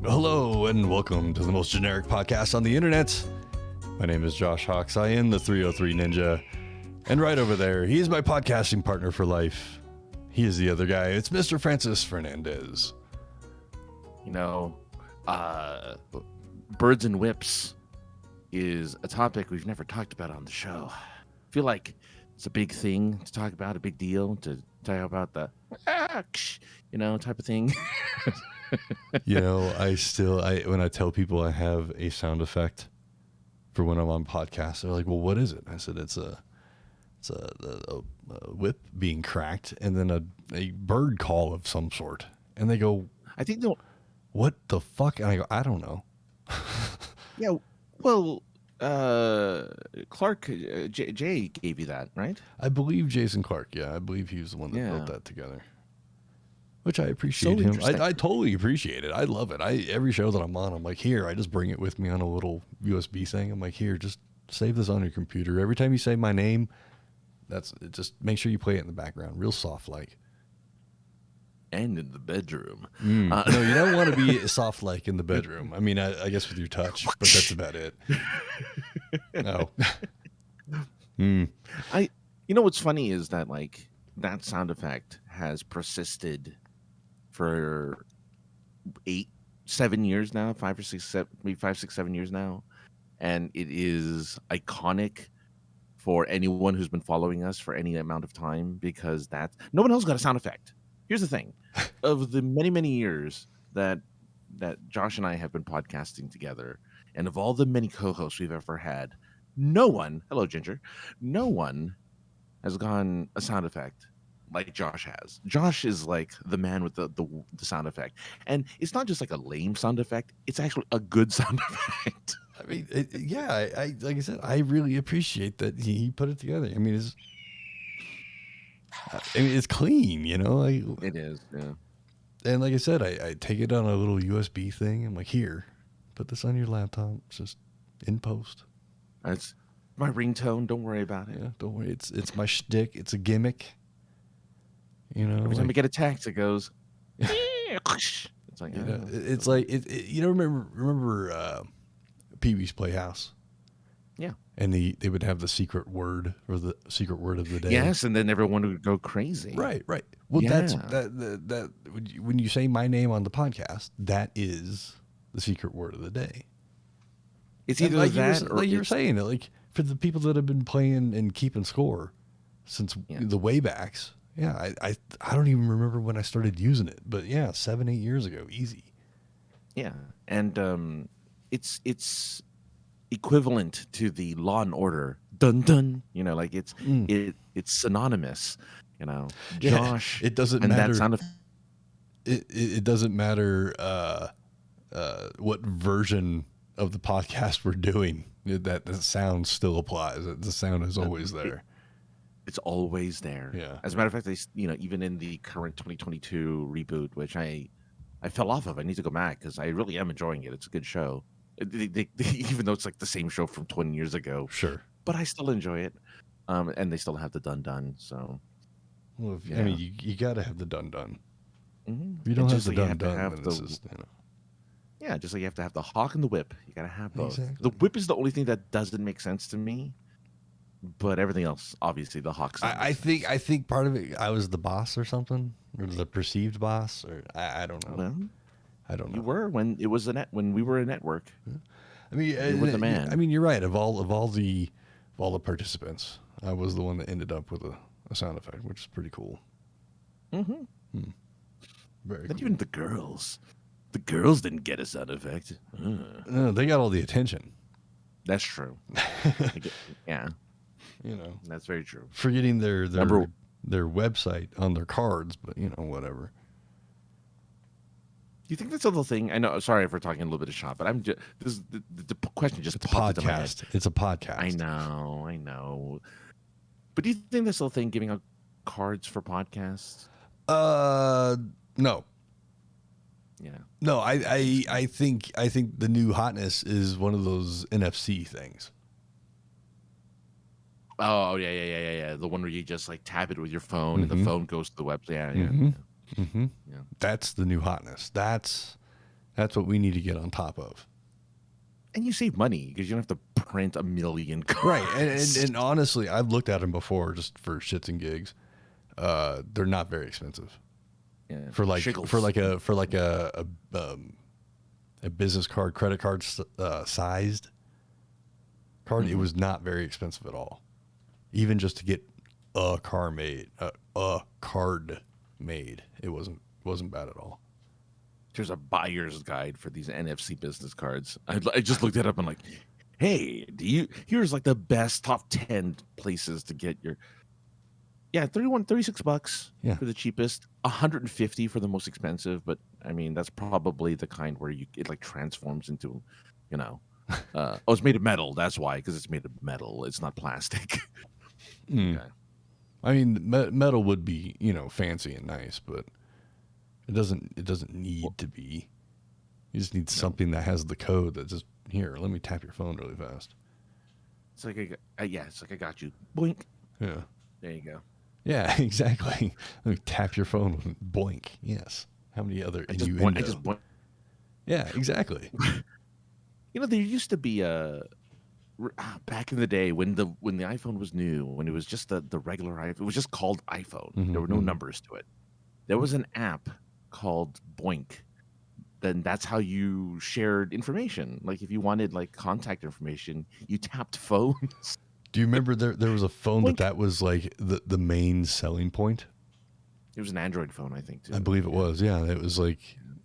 Hello and welcome to the most generic podcast on the internet. My name is Josh Hawks. I am the 303 Ninja. And right over there, he is my podcasting partner for life. He is the other guy. It's Mr. Francis Fernandez. You know, birds and whips is a topic we've never talked about on the show. I feel like it's a big thing to talk about, a big deal to talk about the, type of thing. When I tell people I have a sound effect for when I'm on podcasts, they're like, well, what is it? I said, it's a whip being cracked and then a bird call of some sort. And they go, I think what the fuck? And I go, I don't know. Yeah, well, Clark, Jay gave you that, right? I believe Jason Clark. Yeah, I believe he was the one that built that together. Which I appreciate So him. I totally appreciate it. I love it. Every show that I'm on, I'm like, here, I just bring it with me on a little USB thing. I'm like, here, just save this on your computer. Every time you say my name, just make sure you play it in the background, real soft like. And in the bedroom. No, you don't want to be soft like in the bedroom. I mean, I guess with your touch, but that's about it. No. You know what's funny is that like that sound effect has persisted for 7 years now, 5 or 6, maybe 5, 6, 7 years now, and it is iconic for anyone who's been following us for any amount of time because no one else got a sound effect. Here's the thing: of the many years that Josh and I have been podcasting together, and of all the many co-hosts we've ever had, no one has gone a sound effect like Josh has. Josh is like the man with the sound effect. And it's not just like a lame sound effect. It's actually a good sound effect. I mean, I like I said, I really appreciate that he put it together. I mean, it's clean, you know? It is, yeah. And like I said, I take it on a little USB thing. I'm like, here, put this on your laptop. It's just in post. It's my ringtone. Don't worry about it. Yeah, don't worry. It's my shtick. It's a gimmick. You know, every time I get a text, it goes. It's like, it's like you know, remember Pee-wee's Playhouse. Yeah, and they would have the secret word or the secret word of the day. Yes, and then everyone would go crazy. Right. Well, that's that. When you say my name on the podcast, that is the secret word of the day. It's either like that or like you're saying, like for the people that have been playing and keeping score since the waybacks. Yeah, I don't even remember when I started using it, but yeah, 7, 8 years ago, easy. Yeah, and it's equivalent to the Law and Order dun dun. You know, like it's synonymous. You know, Josh. It doesn't matter. It doesn't matter what version of the podcast we're doing. That the sound still applies. The sound is always there. It's always there. Yeah. As a matter of fact, even in the current 2022 reboot, which I fell off of, I need to go back because I really am enjoying it. It's a good show. Even though it's like the same show from 20 years ago. Sure. But I still enjoy it. And they still have the dun-dun, so. Well, I mean, you got to have the dun-dun. Mm-hmm. If you don't have the dun-dun, then it's just, Yeah, just like you have to have the hawk and the whip. You got to have both. Exactly. The whip is the only thing that doesn't make sense to me. But everything else, obviously, the hawks. I think part of it, I was the boss or something, or the perceived boss, or I don't know. Well, I don't know. You were when it was when we were a network. I mean, you were the man. I mean, you're right. Of all the participants, I was the one that ended up with a sound effect, which is pretty cool. Mm-hmm. Very Not cool. even the girls. The girls didn't get a sound effect. No, they got all the attention. That's true. Yeah. You know, that's very true. Forgetting their website on their cards, but whatever. Do you think that's a little thing? I know. Sorry if we're talking a little bit of shop, but I'm just the question just popped into my head. It's a podcast. I know. But do you think that's a little thing, giving out cards for podcasts? No. Yeah. No, I think the new hotness is one of those NFC things. Oh yeah. The one where you just like tap it with your phone and the phone goes to the website. Yeah. Yeah. That's the new hotness. That's That's what we need to get on top of. And you save money because you don't have to print a million cards. Right. And honestly, I've looked at them before just for shits and gigs. They're not very expensive. Yeah. For like Shiggles. a business card, credit card sized card, it was not very expensive at all. Even just to get a card made, it wasn't bad at all. There's a buyer's guide for these NFC business cards. I just looked it up and like, hey, here's like the best top 10 places to get your, 36 bucks for the cheapest, 150 for the most expensive. But I mean, that's probably the kind where it like transforms into, it's made of metal. That's why, because it's made of metal. It's not plastic. Okay. I mean, metal would be, fancy and nice, but it doesn't need to be. You just need something that has the code that just, here, let me tap your phone really fast. It's like, it's like I got you. Boink. Yeah. There you go. Yeah, exactly. Let me tap your phone with boink. Yes. How many other innuendo? I just boink. Yeah, exactly. There used to be back in the day when the iPhone was new, when it was just the regular iPhone, it was just called iPhone. There were no numbers to it. There was an app called Boink. Then that's how you shared information. Like if you wanted like contact information, you tapped phones. Do you remember there was a phone that was like the main selling point? It was an Android phone, I think, too. I believe it was. Yeah, it was like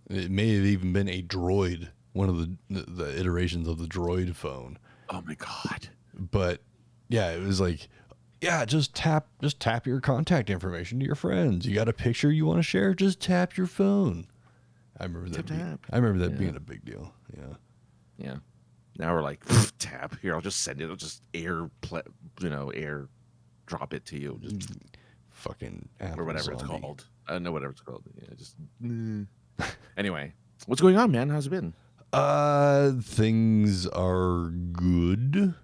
it may have even been a Droid, one of the iterations of the Droid phone. Oh my God. But yeah, it was like, just tap your contact information to your friends. You got a picture you want to share? Just tap your phone. I remember that being a big deal. Yeah. Yeah. Now we're like, tap here. I'll just send it. I'll just air drop it to you. Just fucking or whatever zombie. It's called. I don't know whatever it's called. Yeah. Just anyway, what's going on, man? How's it been? Things are good.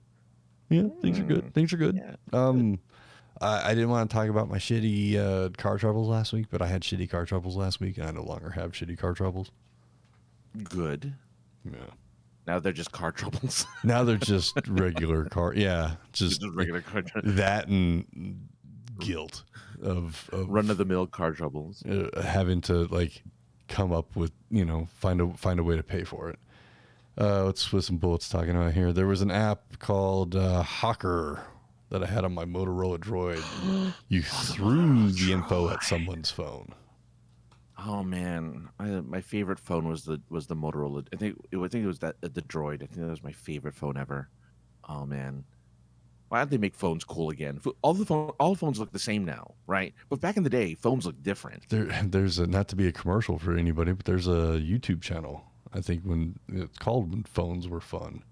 Yeah, things are good. Things are good. Yeah. I didn't want to talk about my shitty car troubles last week, but I had shitty car troubles last week, and I no longer have shitty car troubles. Good. Yeah. Now they're just car troubles. Now they're just regular car. Yeah, just regular car troubles. That and guilt of run-of-the-mill car troubles. Having to like come up with find a way to pay for it. Let's put some bullets talking about here. There was an app called Hawker that I had on my Motorola Droid. You threw the info at someone's phone. Oh man, my favorite phone was the Motorola. I think it was the Droid. I think that was my favorite phone ever. Oh man, why did they make phones cool again? All phones look the same now, right? But back in the day, phones looked different. There's not to be a commercial for anybody, but there's a YouTube channel. I think when it's called When Phones Were Fun.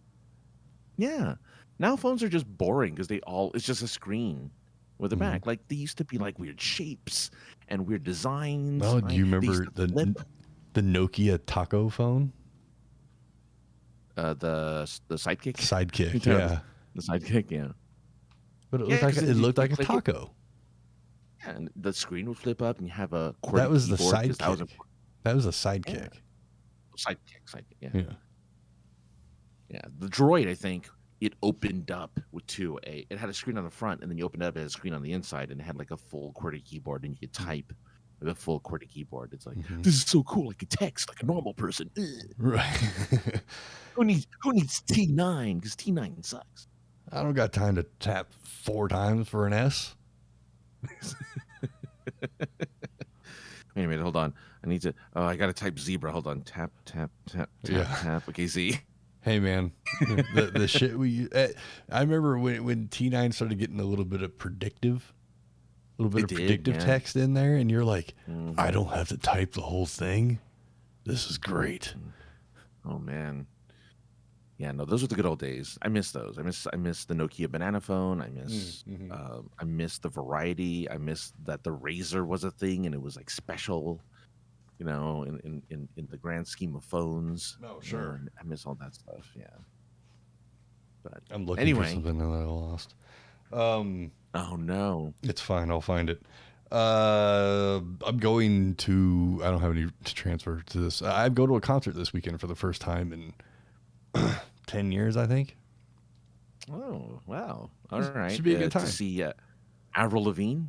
Yeah, now phones are just boring because it's just a screen with a back. Like they used to be like weird shapes and weird designs. Oh, do you remember the Nokia Taco phone? The Sidekick. Sidekick, yeah. The Sidekick, yeah. But it looked like a taco. Yeah, and the screen would flip up, and you have a QWERTY that was the keyboard, Sidekick. That was a Sidekick. Yeah. Sidekick, yeah. Yeah, the Droid, I think, it opened up it had a screen on the front, and then you opened it up, it had a screen on the inside, and it had like a full QWERTY keyboard, and you could type with a full QWERTY keyboard. It's like, this is so cool, I could text like a normal person. Right. Who needs T9? Because T9 sucks. I don't got time to tap 4 times for an S. Wait a minute, hold on. I got to type zebra. Hold on. Tap, tap, tap, tap, tap. Okay, Z. Hey, man. the shit I remember when T9 started getting a little bit of predictive text in there, and you're like, I don't have to type the whole thing. This is great. Oh, man. Yeah, no, those were the good old days. I miss those. I miss the Nokia banana phone. I miss the variety. I miss that the Razor was a thing and it was like special, in the grand scheme of phones. Oh, sure. I miss all that stuff. Yeah. But I'm looking for something that I lost. Oh no, it's fine. I'll find it. I'm going to. I don't have any to transfer to this. I go to a concert this weekend for the first time in 10 years, I think. Oh, wow! All right, Should be a good time. to see Avril Lavigne.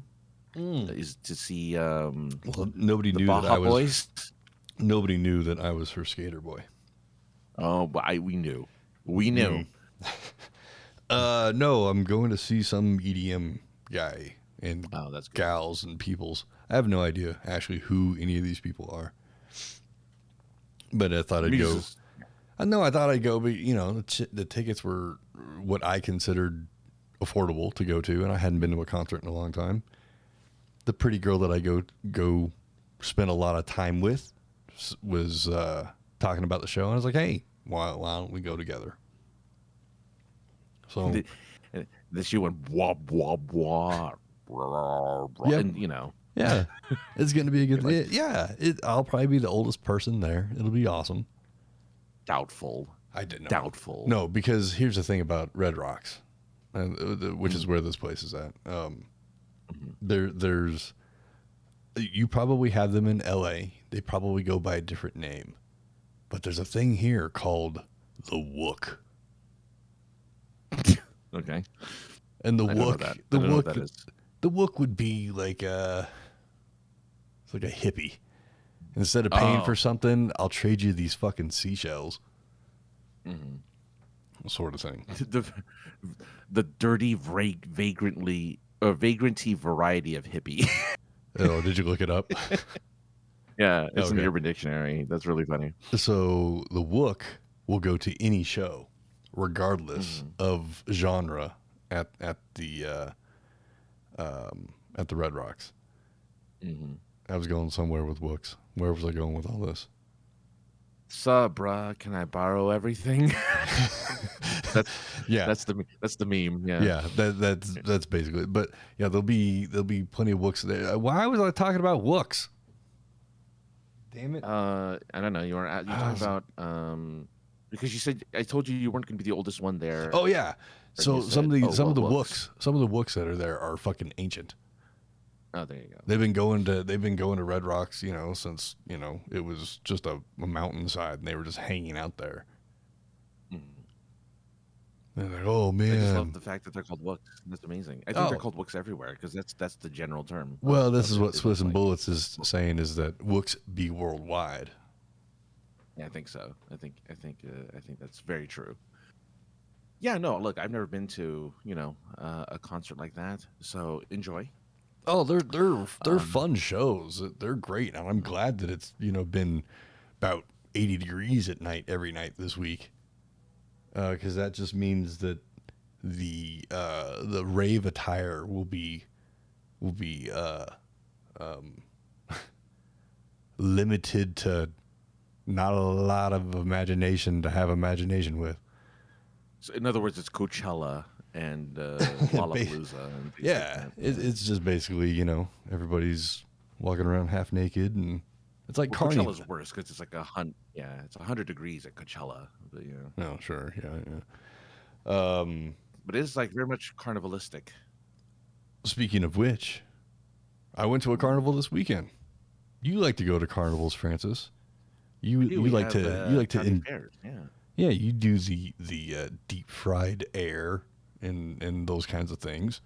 Is to see Well, nobody the knew that Baja I was. Boys. Nobody knew that I was her skater boy. Oh, but we knew. We knew. No, I'm going to see some EDM guy and Oh, that's good. gals and peoples. I have no idea actually who any of these people are, but I thought I'd go. I thought I'd go, but the tickets were what I considered affordable to go to, and I hadn't been to a concert in a long time. The pretty girl that I go spend a lot of time with was talking about the show, and I was like, "Hey, why don't we go together?" So Then she went wob wob wob, Yep. and yeah, it's gonna be a good. I'll probably be the oldest person there. It'll be awesome. doubtful. I didn't know. Doubtful. No, because here's the thing about Red Rocks, which is where this place is at. There's you probably have them in LA. They probably go by a different name, but there's a thing here called the Wook. Okay. And the I don't know Wook, that. the I don't know what Wook, that is. the Wook would be like it's like a hippie. Instead of paying for something, I'll trade you these fucking seashells. Sort of thing. The dirty, vagranty variety of hippie. Oh, did you look it up? Yeah, it's in the Okay. Urban Dictionary. That's really funny. So the Wook will go to any show, regardless of genre, at the Red Rocks. I was going somewhere with Wooks. Where was I going with all this? Sup, bruh? Can I borrow everything? Yeah, That's the meme. Yeah. yeah. That's basically it. But yeah, there'll be plenty of Wooks there. Why was I talking about Wooks? Damn it! I don't know. You talking about because you said I told you weren't going to be the oldest one there. Oh yeah. So you said, some of the Wooks. Wooks that are there are fucking ancient. Oh, there you go. They've been going to Red Rocks, since it was just a mountainside, and they were just hanging out there. They're like, oh man, I just love the fact that they're called Wooks. That's amazing. I think they're called Wooks everywhere because that's the general term. Well, this is what Swiss and like, Bullets is saying, is that Wooks be worldwide. Yeah, I think so. I think that's very true. Yeah, no, look, I've never been to a concert like that, so enjoy. Oh, they're fun shows. They're great, and I'm glad that it's been about 80 degrees at night every night this week, because that just means that the rave attire will be limited to not a lot of imagination to have imagination with. So in other words, it's Coachella and Lollapalooza. And Yeah, it's just basically everybody's walking around half naked, and it's like Carnival. Coachella's worse because it's like it's 100 degrees at Coachella. But, Oh, sure, yeah. but it's like very much carnivalistic. Speaking of which, I went to a carnival this weekend. You like to go to carnivals, Francis? You like to county fairs, yeah. Yeah, you do the deep fried air and those kinds of things.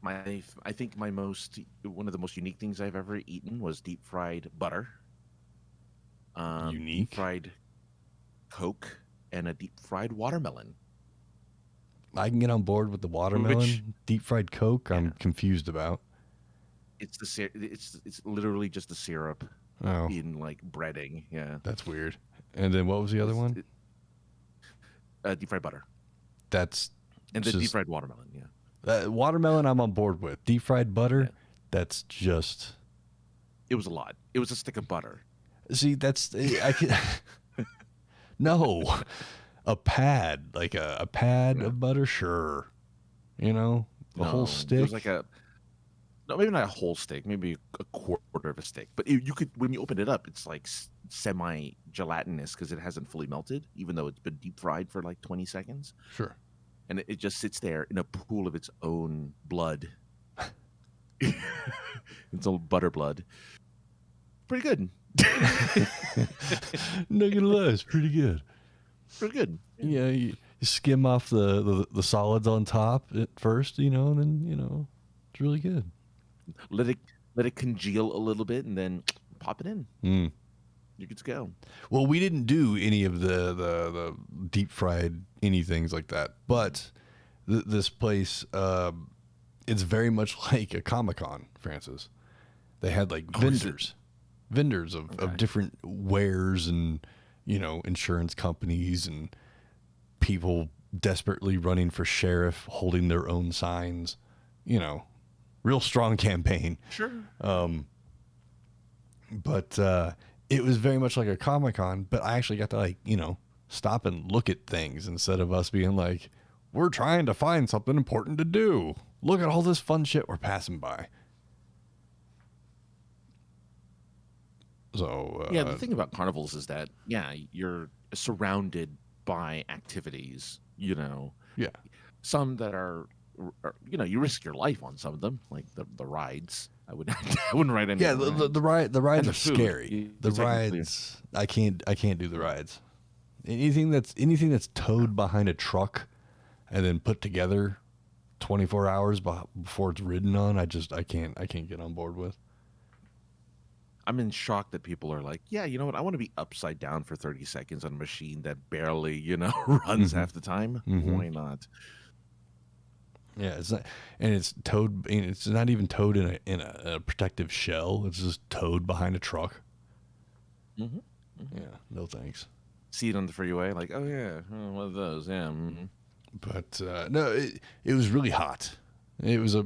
I think one of the most unique things I've ever eaten was deep fried butter. Unique? Deep fried Coke and a deep fried watermelon. I can get on board with the watermelon. Deep fried Coke, I'm confused about. It's it's literally just the syrup in like breading. Yeah, that's weird. And then what was the other one? Deep fried butter. That's and the deep fried watermelon. Yeah, watermelon I'm on board with. Deep fried butter, that's just. It was a lot. It was a stick of butter. See, that's I can. No, a pad like a pad of butter, sure. The whole stick. It was like no, maybe not a whole steak, maybe a quarter of a steak. But you could, when you open it up, it's like semi-gelatinous because it hasn't fully melted, even though it's been deep fried for like 20 seconds. Sure. And it just sits there in a pool of its own blood. It's all butter blood. Pretty good. Not gonna lie, it's pretty good. Pretty good. Yeah, you skim off the solids on top at first, and then it's really good. Let it congeal a little bit, and then pop it in. Mm. You're good to go. Well, we didn't do any of the deep fried anythings like that, but this place, it's very much like a Comic-Con, Francis. They had like vendors of different wares and, insurance companies and people desperately running for sheriff, holding their own signs, real strong campaign. Sure. But it was very much like a Comic-Con, but I actually got to stop and look at things instead of us being like, we're trying to find something important to do. Look at all this fun shit we're passing by. So yeah, the thing about carnivals is that you're surrounded by activities. Yeah. Some that are you risk your life on some of them, like the rides. I wouldn't ride any. Yeah, of the rides are food. scary. The rides, I can't do the rides. Anything that's towed behind a truck and then put together 24 hours before it's ridden on, I can't get on board with. I'm in shock that people are like, yeah, you know what? I want to be upside down for 30 seconds on a machine that barely, runs half the time. Mm-hmm. Why not? Yeah, it's not, and it's towed. It's not even towed in a protective shell. It's just towed behind a truck. Mm-hmm. Mm-hmm. Yeah, no thanks. See it on the freeway, like, oh yeah, one of those. Yeah. Mm-hmm. But no, it was really hot. It was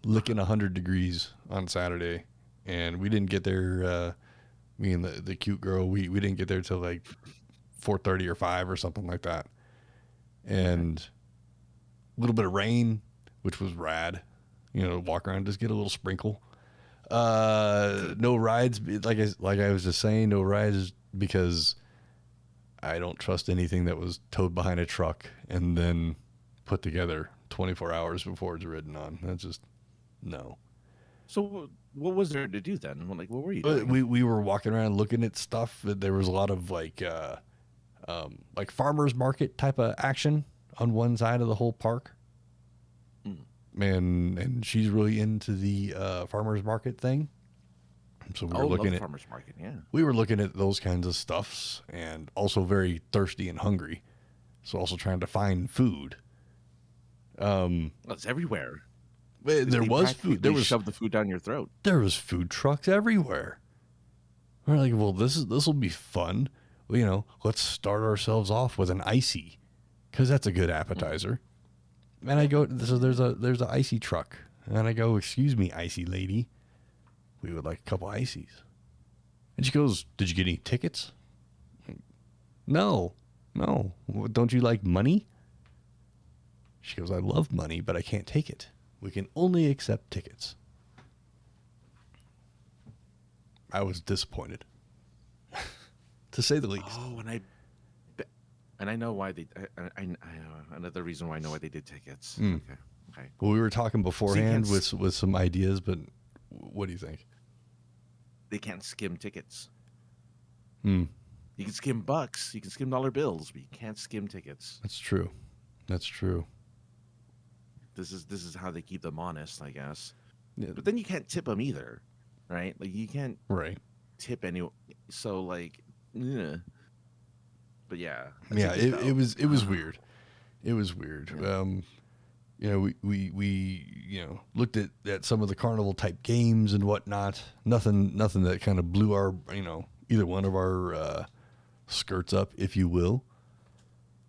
licking 100 degrees on Saturday. And we didn't get there, me and the cute girl, we didn't get there till like 4:30 or 5 or something like that. And a little bit of rain, which was rad. Walk around, just get a little sprinkle. No rides, like I was just saying, no rides because I don't trust anything that was towed behind a truck and then put together 24 hours before it's ridden on. That's just, no. So what was there to do then? Like, what were you doing? We were walking around looking at stuff. There was a lot of like farmers market type of action on one side of the whole park. And she's really into the farmers market thing. So we were looking at farmers market. Yeah, we were looking at those kinds of stuffs, and also very thirsty and hungry. So also trying to find food. It's everywhere. There was food. There was shove the food down your throat. There was food trucks everywhere. We're like, well, this will be fun. Well, let's start ourselves off with an icy, because that's a good appetizer. And I go, so there's an icy truck, and I go, excuse me, icy lady, we would like a couple ices. And she goes, did you get any tickets? No. Don't you like money? She goes, I love money, but I can't take it. We can only accept tickets. I was disappointed, to say the least. Oh, and I know why they. I another reason why I know why they did tickets. Okay. Well, we were talking beforehand with some ideas, but what do you think? They can't skim tickets. You can skim bucks, you can skim dollar bills, but you can't skim tickets. That's true. This is how they keep them honest, I guess. Yeah. But then you can't tip them either, right? Like you can't tip anyone. So like, but yeah. It was weird. It was weird. Yeah. We looked at some of the carnival type games and whatnot. Nothing that kind of blew our either one of our skirts up, if you will.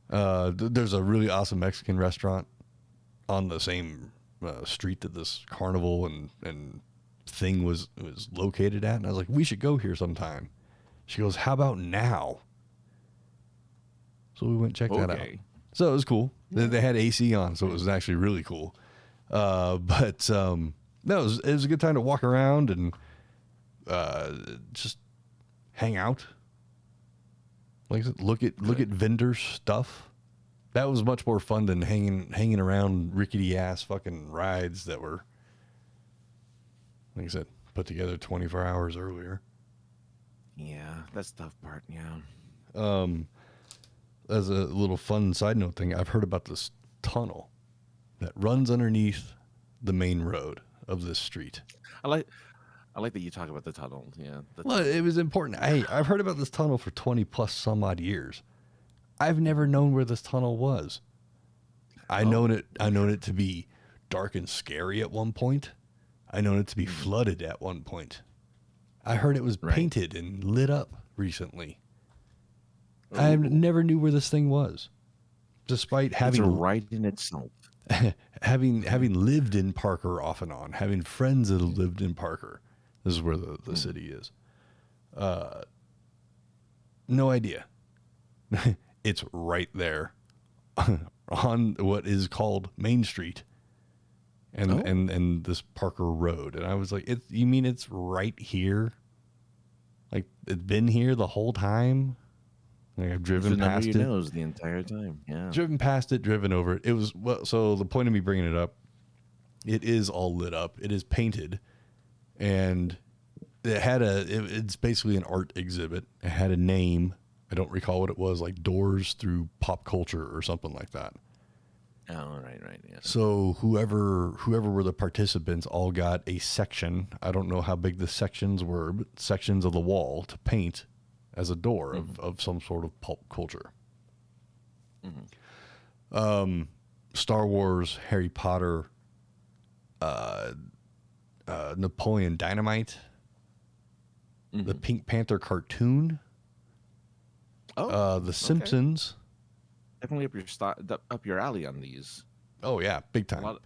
There's a really awesome Mexican restaurant on the same street that this carnival and thing was located at, and I was like, we should go here sometime. She goes, how about now? So we went and checked that out. So it was cool. They had AC on, so it was actually really cool. But no, it was a good time to walk around and just hang out. Like I said, look at vendor stuff. That was much more fun than hanging around rickety ass fucking rides that were Like I said, put together 24 hours earlier. Yeah, that's the tough part. Yeah. As a little fun side note thing, I've heard about this tunnel that runs underneath the main road of this street. I like that you talk about the tunnel. Yeah. Well, it was important. I've heard about this tunnel for 20 plus some odd years. I've never known where this tunnel was. I known it to be dark and scary at one point. I known it to be flooded at one point. I heard it was painted and lit up recently. Ooh. I never knew where this thing was, despite having it's a ride in itself. having lived in Parker off and on, having friends that have lived in Parker. This is where the city is. No idea. It's right there on what is called Main Street and this Parker Road. And I was like, you mean it's right here? Like, it's been here the whole time? Like, I've driven past it. Your nose the entire time. Yeah. Driven past it, driven over it. It was, so the point of me bringing it up, it is all lit up. It is painted. And it had it's basically an art exhibit. It had a name. I don't recall what it was, like Doors Through Pop Culture or something like that. Oh, right, yeah. So whoever were the participants all got a section. I don't know how big the sections were, but sections of the wall to paint as a door of some sort of pulp culture. Star Wars, Harry Potter, Napoleon Dynamite, the Pink Panther cartoon, The Simpsons. Definitely up your alley on these. Oh yeah, big time. A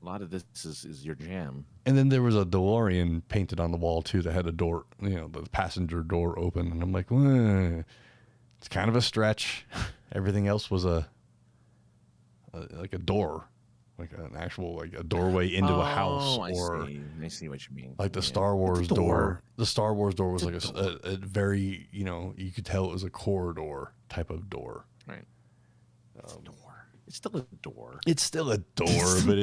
lot of this is your jam. And then there was a DeLorean painted on the wall too that had a door, the passenger door open. And I'm like, it's kind of a stretch. Everything else was like a door, like an actual like a doorway into a house. I see what you mean. Like the Star Wars door. The Star Wars door was like a very, you could tell it was a corridor type of door. Right. It's still a door. It's still a door, but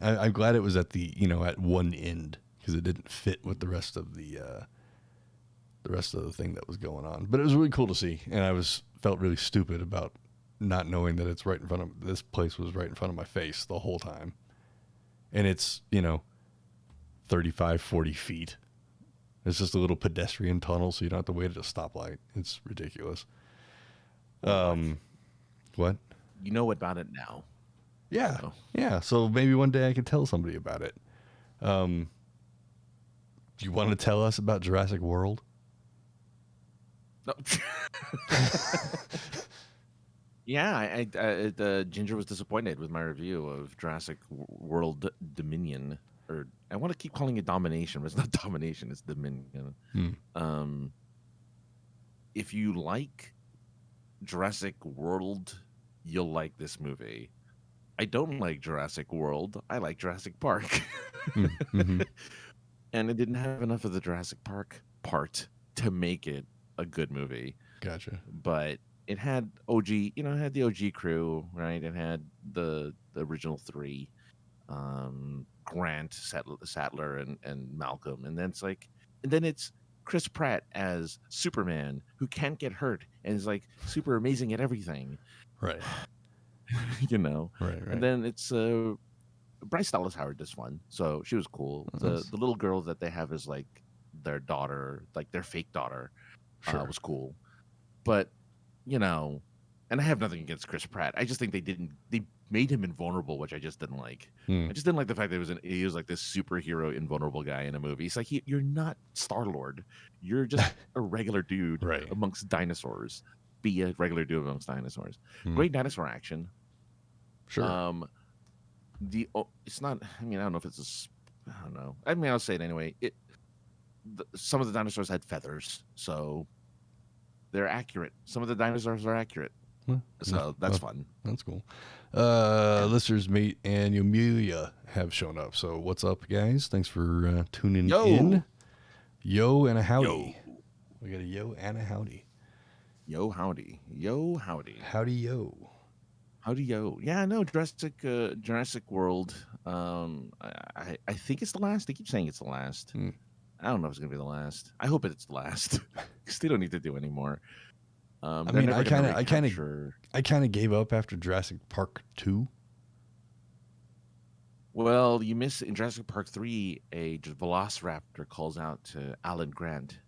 I'm glad it was at the at one end because it didn't fit with the rest of the thing that was going on. But it was really cool to see, and I felt really stupid about not knowing that it's right in front of this place was right in front of my face the whole time, and it's 35, 40 feet. It's just a little pedestrian tunnel, so you don't have to wait at a stoplight. It's ridiculous. What? You know about it now. Yeah. So. Yeah. So maybe one day I could tell somebody about it. Do you want to tell us about Jurassic World? No. Yeah, Ginger was disappointed with my review of Jurassic World Dominion. Or I want to keep calling it Domination, but it's not Domination, it's Dominion. If you like Jurassic World, you'll like this movie. I don't like Jurassic World. I like Jurassic Park. And it didn't have enough of the Jurassic Park part to make it a good movie. Gotcha. But it had it had the OG crew, right? It had the original three, Grant, Sattler, and Malcolm. And then it's Chris Pratt as Superman, who can't get hurt and is like super amazing at everything. Right. Right. And then it's Bryce Dallas Howard does one, so she was cool. The little girl that they have is like their daughter, like their fake daughter, was cool. But and I have nothing against Chris Pratt. I just think they made him invulnerable, which I just didn't like. I just didn't like the fact that he was like this superhero invulnerable guy in a movie. It's like you're not Star-Lord. You're just a regular dude amongst dinosaurs. Be a regular dude amongst dinosaurs. Great dinosaur action. Sure. It's not. I mean, I don't know if it's I don't know. I mean, I'll say it anyway. Some of the dinosaurs had feathers, so they're accurate. Some of the dinosaurs are accurate. So that's fun. That's cool. Listeners, Mate and Yomelia have shown up. So what's up, guys? Thanks for tuning in. Yo and a howdy. Yo. We got a yo and a howdy. Yo, howdy. Yo, howdy. Howdy, yo. Howdy, yo. Yeah, no, Jurassic World. I think it's the last. They keep saying it's the last. I don't know if it's gonna be the last. I hope it's the last because they don't need to do any more. I They're mean, never I gonna kind recapture- of gave up after Jurassic Park 2. Well, you miss in Jurassic Park 3, a velociraptor calls out to Alan Grant,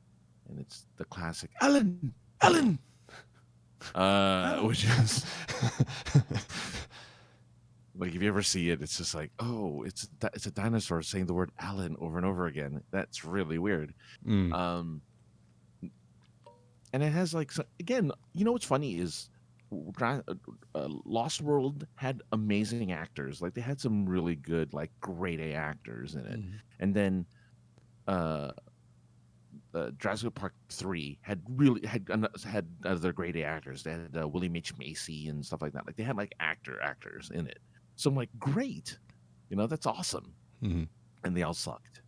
and it's the classic Alan, which is like if you ever see it, it's just like, oh, it's a dinosaur saying the word Alan over and over again. That's really weird. And it has like again, you know what's funny is Lost World had amazing actors. Like they had some really good, like grade A actors in it. And then Jurassic Park 3 had other grade A actors. They had William H. Macy and stuff like that. Like they had like actors in it. So I'm like, great, that's awesome. And they all sucked.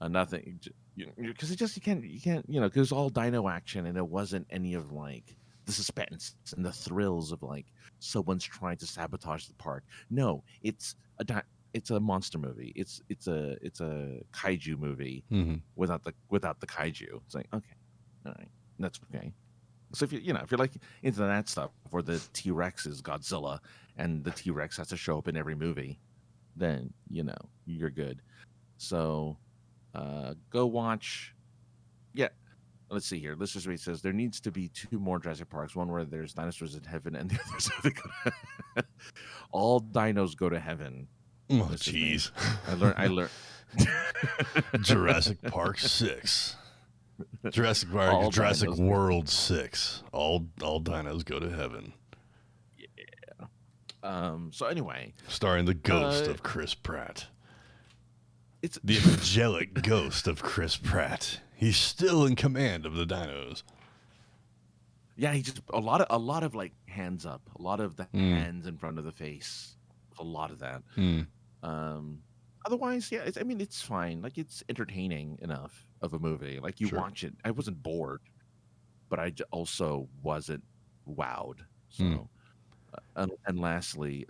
Nothing, because you can't, because it was all dino action, and it wasn't any of like the suspense and the thrills of like someone's trying to sabotage the park. No, it's a monster movie. It's a kaiju movie without the kaiju. It's like, okay, all right, that's okay. So if if you're like into that stuff, where the T-Rex is Godzilla and the T-Rex has to show up in every movie, then you're good. So go watch. Yeah. Let's see here. Let's just read. It says there needs to be 2 more Jurassic Parks. One where there's dinosaurs in heaven, and the other where they go to all dinos go to heaven. Oh, jeez. I learned. Jurassic Park 6. Jurassic Park. Jurassic World 6. All dinos go to heaven. Yeah. So anyway, starring the ghost of Chris Pratt. It's the angelic ghost of Chris Pratt. He's still in command of the dinos. Yeah, he just a lot of like hands up, a lot of the hands in front of the face, a lot of that. Otherwise, yeah, it's fine. Like it's entertaining enough of a movie. Like you watch it, I wasn't bored, but I also wasn't wowed. So, and lastly,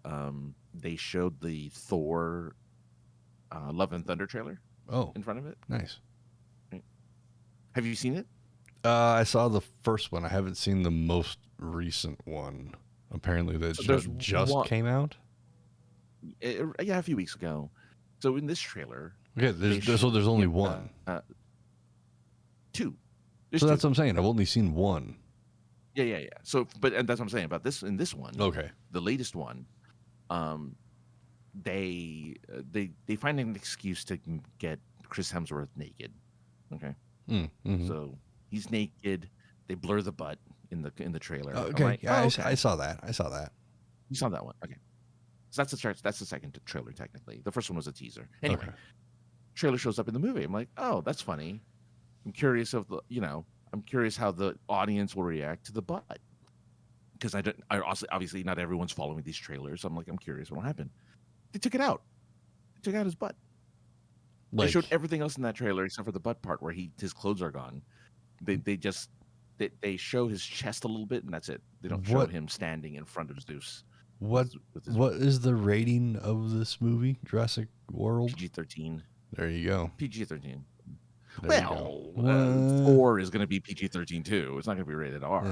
they showed the Thor Love and Thunder trailer. In front of it. Nice. Have you seen it? I saw the first one. I haven't seen the most recent one. Apparently, that just came out. Yeah, a few weeks ago. So in this trailer, there's only one. 2. So that's what I'm saying. I've only seen one. Yeah. So, and that's what I'm saying about this. In this one, okay, the latest one, they find an excuse to get Chris Hemsworth naked. Okay. So he's naked. They blur the butt in the trailer. Okay. Like, okay. I saw that. You saw that one. Okay. So that's the second trailer technically. The first one was a teaser. Anyway, trailer shows up in the movie. I'm like, oh, that's funny. I'm curious how the audience will react to the butt, because obviously not everyone's following these trailers. I'm like, I'm curious what will happen. They took it out. They took out his butt. They showed everything else in that trailer except for the butt part where his clothes are gone. They show his chest a little bit, and that's it. They don't show him standing in front of Zeus. What is the rating of this movie, Jurassic World? PG-13. There you go. PG-13. Well, 4 is going to be PG-13 too. It's not going to be rated R.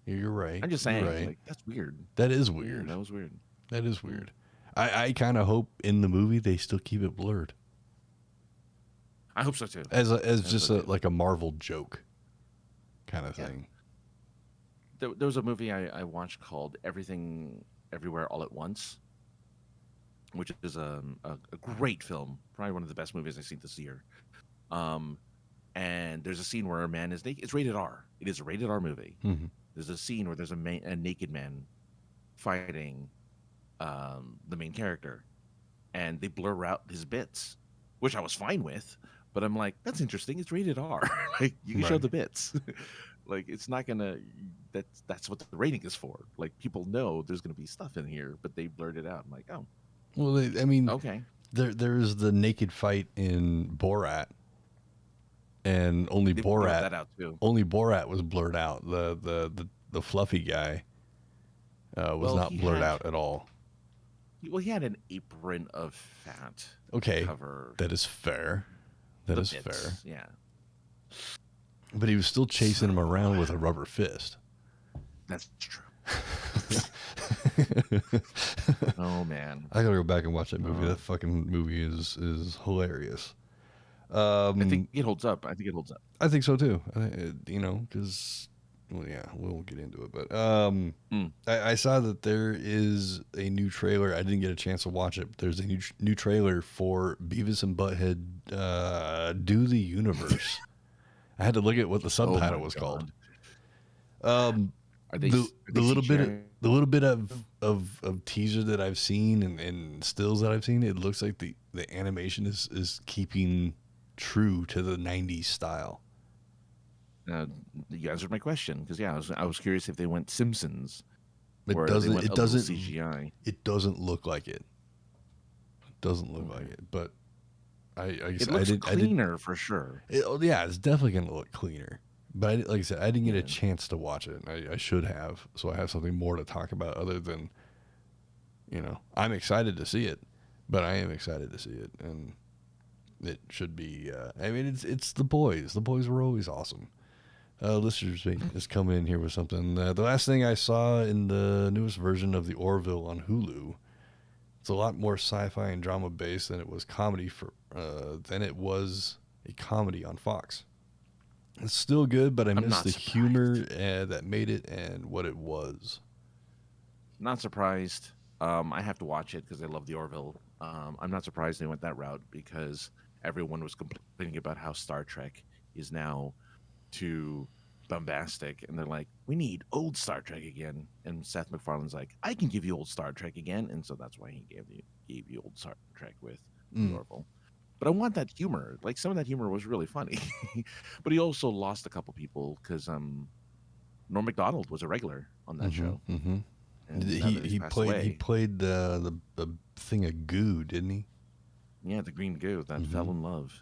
Yeah. You're right. I'm just saying, like, that's weird. That is weird. That was weird. That is weird. I kind of hope in the movie they still keep it blurred. I hope so too. As just like a Marvel joke kind of thing. There was a movie I watched called Everything Everywhere All at Once, which is a great film, probably one of the best movies I've seen this year. And there's a scene where a man is naked. It's rated R. It is a rated R movie. There's a scene where there's a naked man fighting the main character, and they blur out his bits, which I was fine with. But I'm like, that's interesting. It's rated R. Like you can show the bits. Like it's not gonna. That's what the rating is for. Like people know there's gonna be stuff in here, but they blurred it out. I'm like, oh. Well, okay. There's the naked fight in Borat, and only Borat was blurred out. The fluffy guy was not blurred out at all. Well, he had an apron of fat to Okay, cover that is fair. That the is bits. fair. Yeah. But he was still chasing him So, around with a rubber fist. that's true. Oh man. I gotta go back and watch that movie. Oh. That fucking movie is hilarious. I think it holds up. I think it holds up. I think so too. You know, because well, yeah, we'll get into it. But I saw that there is a new trailer. I didn't get a chance to watch it. But there's a new trailer for Beavis and Butthead Do the Universe. I had to look at what the subtitle was called. Are they the little CGI? bit of teaser that I've seen and stills that I've seen, it looks like the animation is keeping true to the 90s style. You answered my question because I was curious if they went Simpsons. It or doesn't. They went It a little doesn't. CGI. It doesn't look like it. It doesn't look like it. But It looks cleaner for sure. Yeah, it's definitely gonna look cleaner. But like I said, I didn't get a chance to watch it. I should have, so I have something more to talk about other than, you know, I'm excited to see it, but I am excited to see it, and it should be. I mean, it's the boys. The boys were always awesome. Listeners is coming in here with something. The last thing I saw in the newest version of the Orville on Hulu, it's a lot more sci-fi and drama based than it was comedy than it was a comedy on Fox. It's still good, but I miss the humor that made it and what it was. Not surprised. I have to watch it because I love the Orville. I'm not surprised they went that route because everyone was complaining about how Star Trek is now too bombastic, and they're like, we need old Star Trek again. And Seth MacFarlane's like, I can give you old Star Trek again, and so that's why he gave you old Star Trek with the Orville. But I want that humor. Like, some of that humor was really funny. But he also lost a couple people because Norm Macdonald was a regular on that show. Mm-hmm. And he played the thing of goo, didn't he? Yeah, the green goo that fell in love.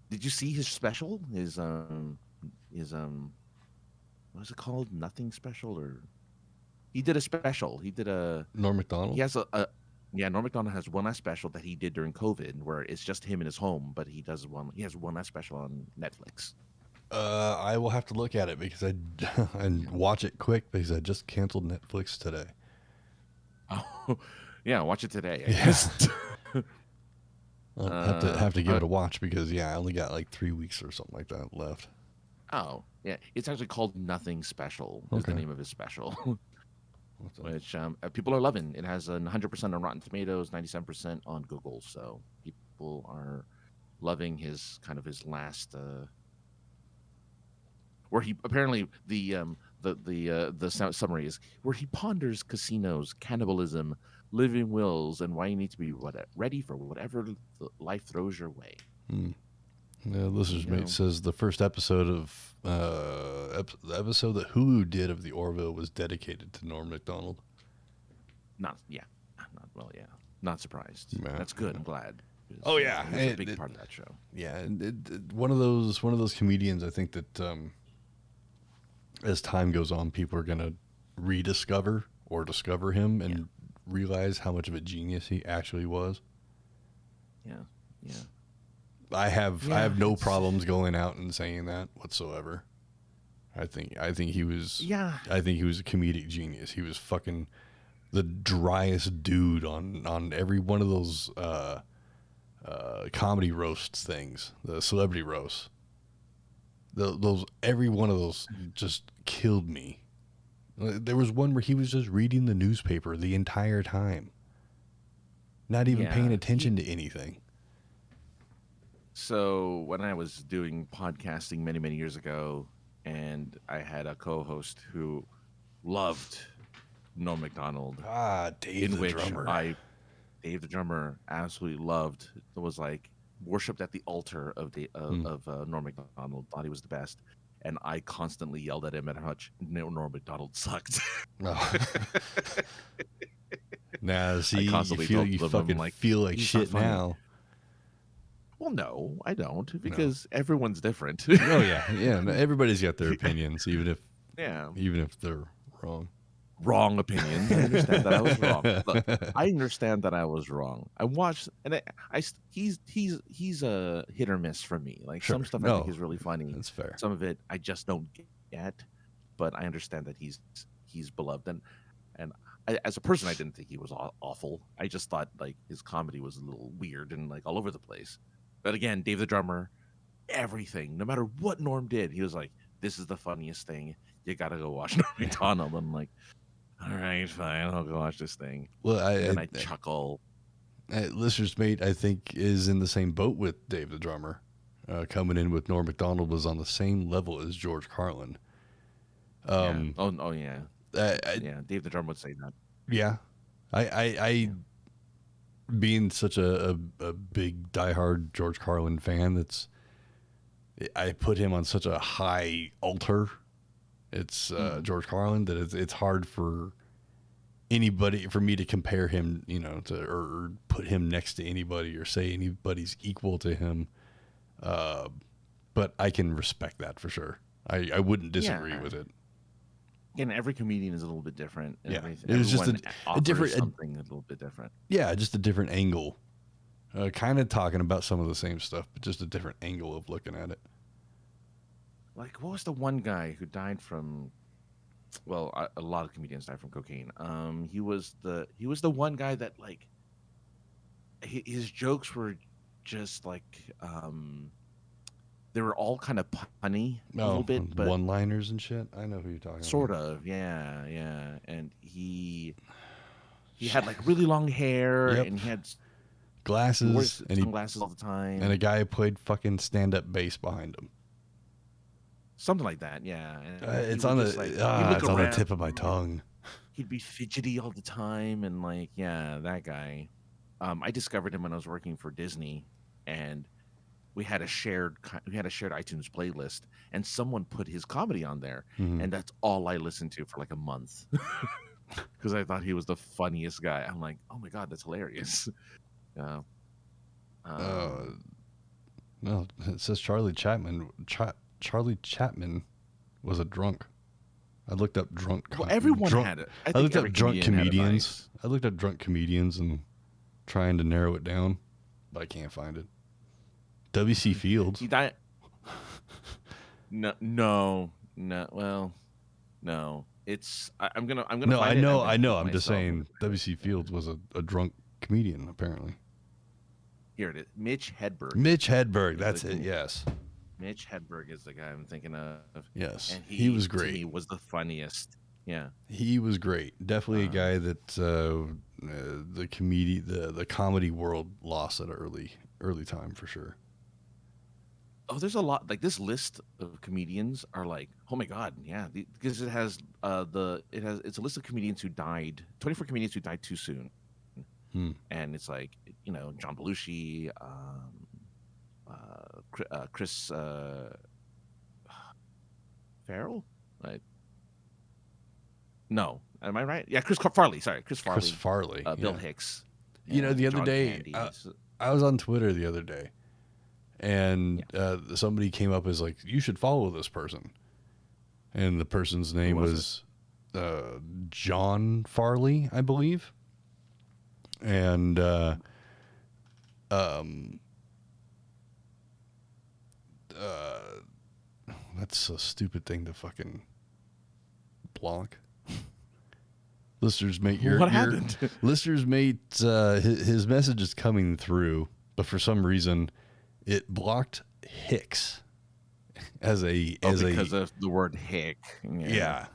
Did you see his special? His what was it called? Nothing special, or he did a special. He did a Norm Macdonald. He has Norm Macdonald has one last special that he did during COVID, where it's just him in his home, but he has one last special on Netflix. I will have to look at it because and watch it quick because I just canceled Netflix today. Oh, yeah, watch it today. I guess. I'll have to give it a watch because I only got like 3 weeks or something like that left. Oh, yeah, it's actually called Nothing Special. Is the name of his special. Which people are loving. It has 100% on Rotten Tomatoes, 97% on Google. So people are loving his last, where he apparently the summary is where he ponders casinos, cannibalism, living wills, and why you need to be ready for whatever life throws your way. Listener's Mate says the first episode of the episode that Hulu did of the Orville was dedicated to Norm Macdonald. Not surprised. Yeah. That's good. I'm glad. Oh yeah, he's a big part of that show. Yeah, one of those comedians. I think that as time goes on, people are gonna rediscover or discover him and realize how much of a genius he actually was. Yeah. I have no problems going out and saying that whatsoever. I think he was I think he was a comedic genius. He was fucking the driest dude on every one of those comedy roasts things, the celebrity roasts. Those every one of those just killed me. There was one where he was just reading the newspaper the entire time, not even paying attention to anything. So when I was doing podcasting many, many years ago, and I had a co-host who loved Norm Macdonald. Dave the drummer. Dave the drummer absolutely loved. It was like worshipped at the altar of Norm Macdonald. Thought he was the best, and I constantly yelled at him at how much Norm Macdonald sucked. Now, see, you fucking feel like shit now. Well, no, I don't, because everyone's different. Oh yeah. Everybody's got their opinions, even if they're wrong. Wrong opinions. I understand that I was wrong. Look, I understand that I was wrong. I watched, and he's a hit or miss for me. Like Sure. some stuff I think No, is really funny. that's fair. Some of it I just don't get, but I understand that he's beloved. And as a person, I didn't think he was awful. I just thought like his comedy was a little weird and like all over the place. But again, Dave the drummer, everything, no matter what Norm did, he was like, "This is the funniest thing. You gotta go watch Norm Macdonald." I'm like, all right, fine, I'll go watch this thing. Well, And I chuckle. Listener's Mate, I think, is in the same boat with Dave the drummer. Coming in with Norm Macdonald was on the same level as George Carlin. Yeah. Oh yeah. Yeah, Dave the drummer would say that. Yeah, I being such a big diehard George Carlin fan, I put him on such a high altar. It's George Carlin that it's hard for anybody, for me to compare him, or put him next to anybody or say anybody's equal to him. But I can respect that for sure. I wouldn't disagree with it. And every comedian is a little bit different. And Yeah, it was just a different something a little bit different. Yeah, just a different angle. Kind of talking about some of the same stuff, but just a different angle of looking at it. Like, what was the one guy who died from? Well, a lot of comedians die from cocaine. He was the one guy that like his jokes were just like they were all kind of punny a little bit, but one-liners and shit. I know who you're talking sort about. of, yeah. And he had like really long hair, and he had glasses, and sunglasses all the time, and a guy who played fucking stand-up bass behind him. Something like that, yeah. It's on the tip of my tongue. He'd be fidgety all the time, and like, yeah, that guy. I discovered him when I was working for Disney, and we had a shared iTunes playlist, and someone put his comedy on there, and that's all I listened to for like a month because I thought he was the funniest guy. I'm like, oh my god, that's hilarious. No, it says Charlie Chapman. Charlie Chapman was a drunk. I looked up drunk. Well, everyone had it. I looked up drunk comedians. I looked up drunk comedians and trying to narrow it down, but I can't find it. W.C. Fields. He died. No. Well, no. It's I'm gonna. No, I know. I'm just saying. W.C. Fields was a drunk comedian, apparently. Here it is. Mitch Hedberg. Mitch Hedberg. That's it. Yes. Mitch Hedberg is the guy I'm thinking of. Yes. And he was great. He was the funniest. Yeah. He was great. Definitely a guy that the comedy world lost at an early time for sure. Oh, there's a lot. Like this list of comedians are like, oh my god, yeah, because it has it's a list of comedians who died, 24 comedians who died too soon, and it's like John Belushi, Chris Farrell, like no, am I right? Yeah, Chris Farley. Sorry, Chris Farley. Chris Farley. Bill Hicks. The other day, I was on Twitter the other day. And somebody came up as like, you should follow this person. And the person's name was John Farley, I believe. And that's a stupid thing to fucking block. Listeners mate, what happened? Listeners mate, his message is coming through, but for some reason it blocked Hicks because of the word hick. Yeah.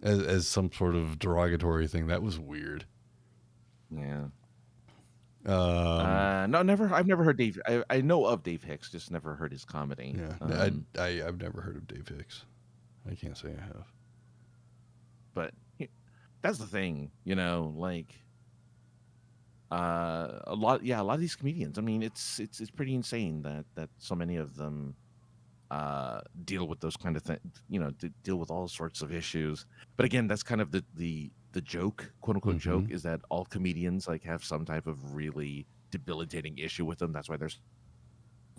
As some sort of derogatory thing. That was weird. Yeah. No, never. I've never heard Dave. I know of Dave Hicks, just never heard his comedy. Yeah, I've never heard of Dave Hicks. I can't say I have. But that's the thing, like a lot of these comedians. I mean, it's pretty insane that so many of them deal with those kind of things. Deal with all sorts of issues. But again, that's kind of the joke, quote unquote joke, is that all comedians like have some type of really debilitating issue with them. That's why they're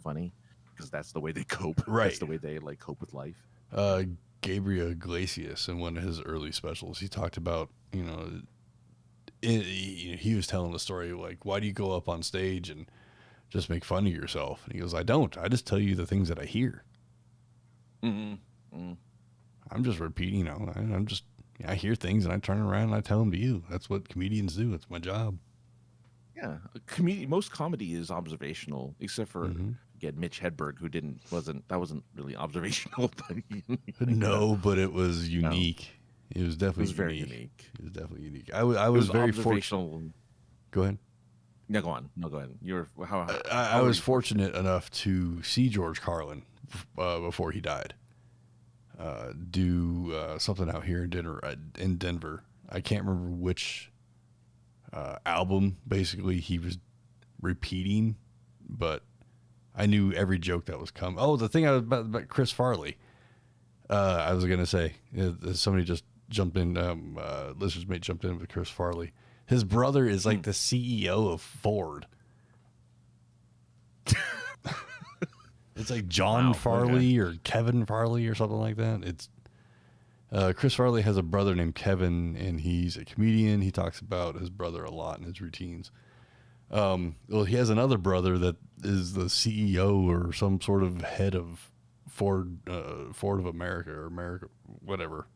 funny, because that's the way they cope. Right. That's the way they like cope with life. Gabriel Iglesias in one of his early specials. He talked about, he was telling the story like, why do you go up on stage and just make fun of yourself? And he goes, I don't. I just tell you the things that I hear. Mm-hmm. I'm just repeating, I hear things and I turn around and I tell them to you. That's what comedians do. It's my job. Yeah, most comedy is observational, except for again Mitch Hedberg, who wasn't really observational. But No, but it was unique. No. It was definitely very unique. It was definitely unique. I was very fortunate. Go ahead. No, go on. No, go ahead. I was fortunate enough to see George Carlin before he died. Do something out here in Denver. I can't remember which album basically he was repeating, but I knew every joke that was coming. Oh, the thing about Chris Farley. I was gonna say, somebody just jumped in. Listeners mate jumped in with Chris Farley. His brother is like the CEO of Ford. It's like John Farley or Kevin Farley or something like that. It's Chris Farley has a brother named Kevin, and he's a comedian. He talks about his brother a lot in his routines. Well, he has another brother that is the CEO or some sort of head of Ford of America or America, whatever.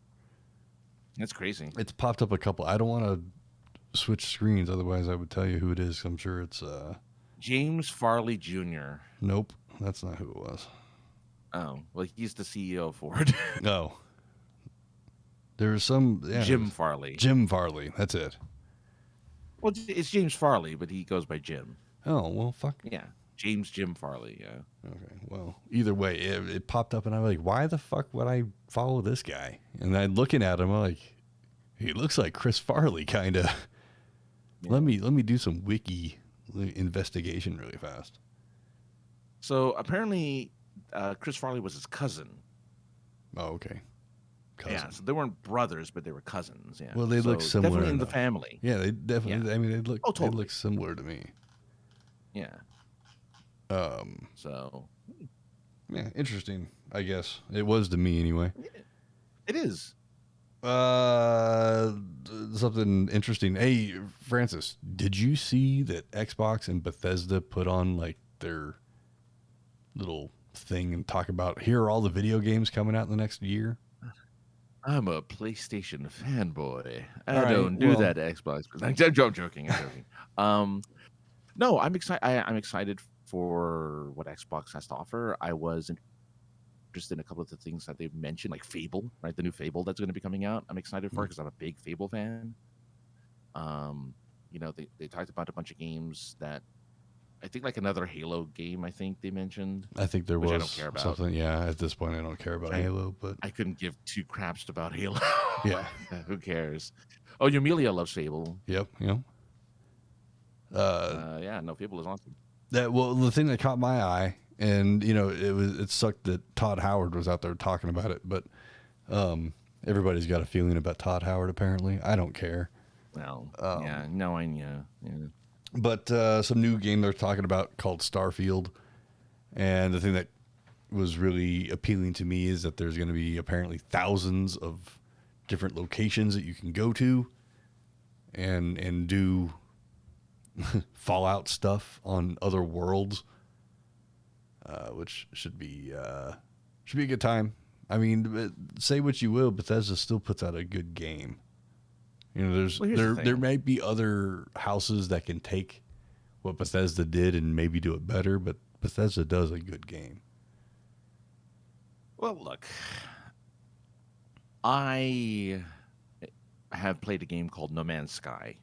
That's crazy. It's popped up a couple. I don't want to switch screens, otherwise I would tell you who it is. I'm sure it's James Farley Jr. Nope, that's not who it was. Oh, well, he's the CEO of Ford. No. There was some... Yeah, Jim Farley. Jim Farley, that's it. Well, it's James Farley, but he goes by Jim. Oh, well, fuck. Yeah, Jim Farley, yeah. Okay, well, either way, it popped up, and I'm like, why the fuck would I follow this guy? And I'm looking at him, I'm like, he looks like Chris Farley, kind of. Yeah. Let me do some wiki investigation really fast. So, apparently, Chris Farley was his cousin. Oh, okay. Cousin. Yeah, so they weren't brothers, but they were cousins. Yeah. Well, they look similar. Definitely in the family. Yeah, they definitely. Yeah. I mean, totally. They look similar to me. Yeah. So. Yeah, interesting. I guess it was to me anyway. It is. Something interesting. Hey, Francis, did you see that Xbox and Bethesda put on like their little thing and talk about here are all the video games coming out in the next year? I'm a PlayStation fanboy. I don't do that to Xbox. I'm joking. No, I'm excited. I'm excited for what Xbox has to offer. I was interested in a couple of the things that they've mentioned, like Fable, right? The new Fable that's going to be coming out. I'm excited for it because I'm a big Fable fan. They talked about a bunch of games that I think like another Halo game. I think they mentioned. I think there was I don't care about. Something. Yeah, at this point, I don't care about Halo, but I couldn't give two craps about Halo. Yeah, who cares? Oh, Amelia loves Fable. Yep. Yeah, no, Fable is awesome. The thing that caught my eye, and it sucked that Todd Howard was out there talking about it, but everybody's got a feeling about Todd Howard. Apparently, I don't care. Well, I know. Yeah. But some new game they're talking about called Starfield, and the thing that was really appealing to me is that there's going to be apparently thousands of different locations that you can go to and do Fallout stuff on other worlds, which should be a good time. I mean, say what you will, Bethesda still puts out a good game. There might be other houses that can take what Bethesda did and maybe do it better, but Bethesda does a good game. Well, look, I have played a game called No Man's Sky.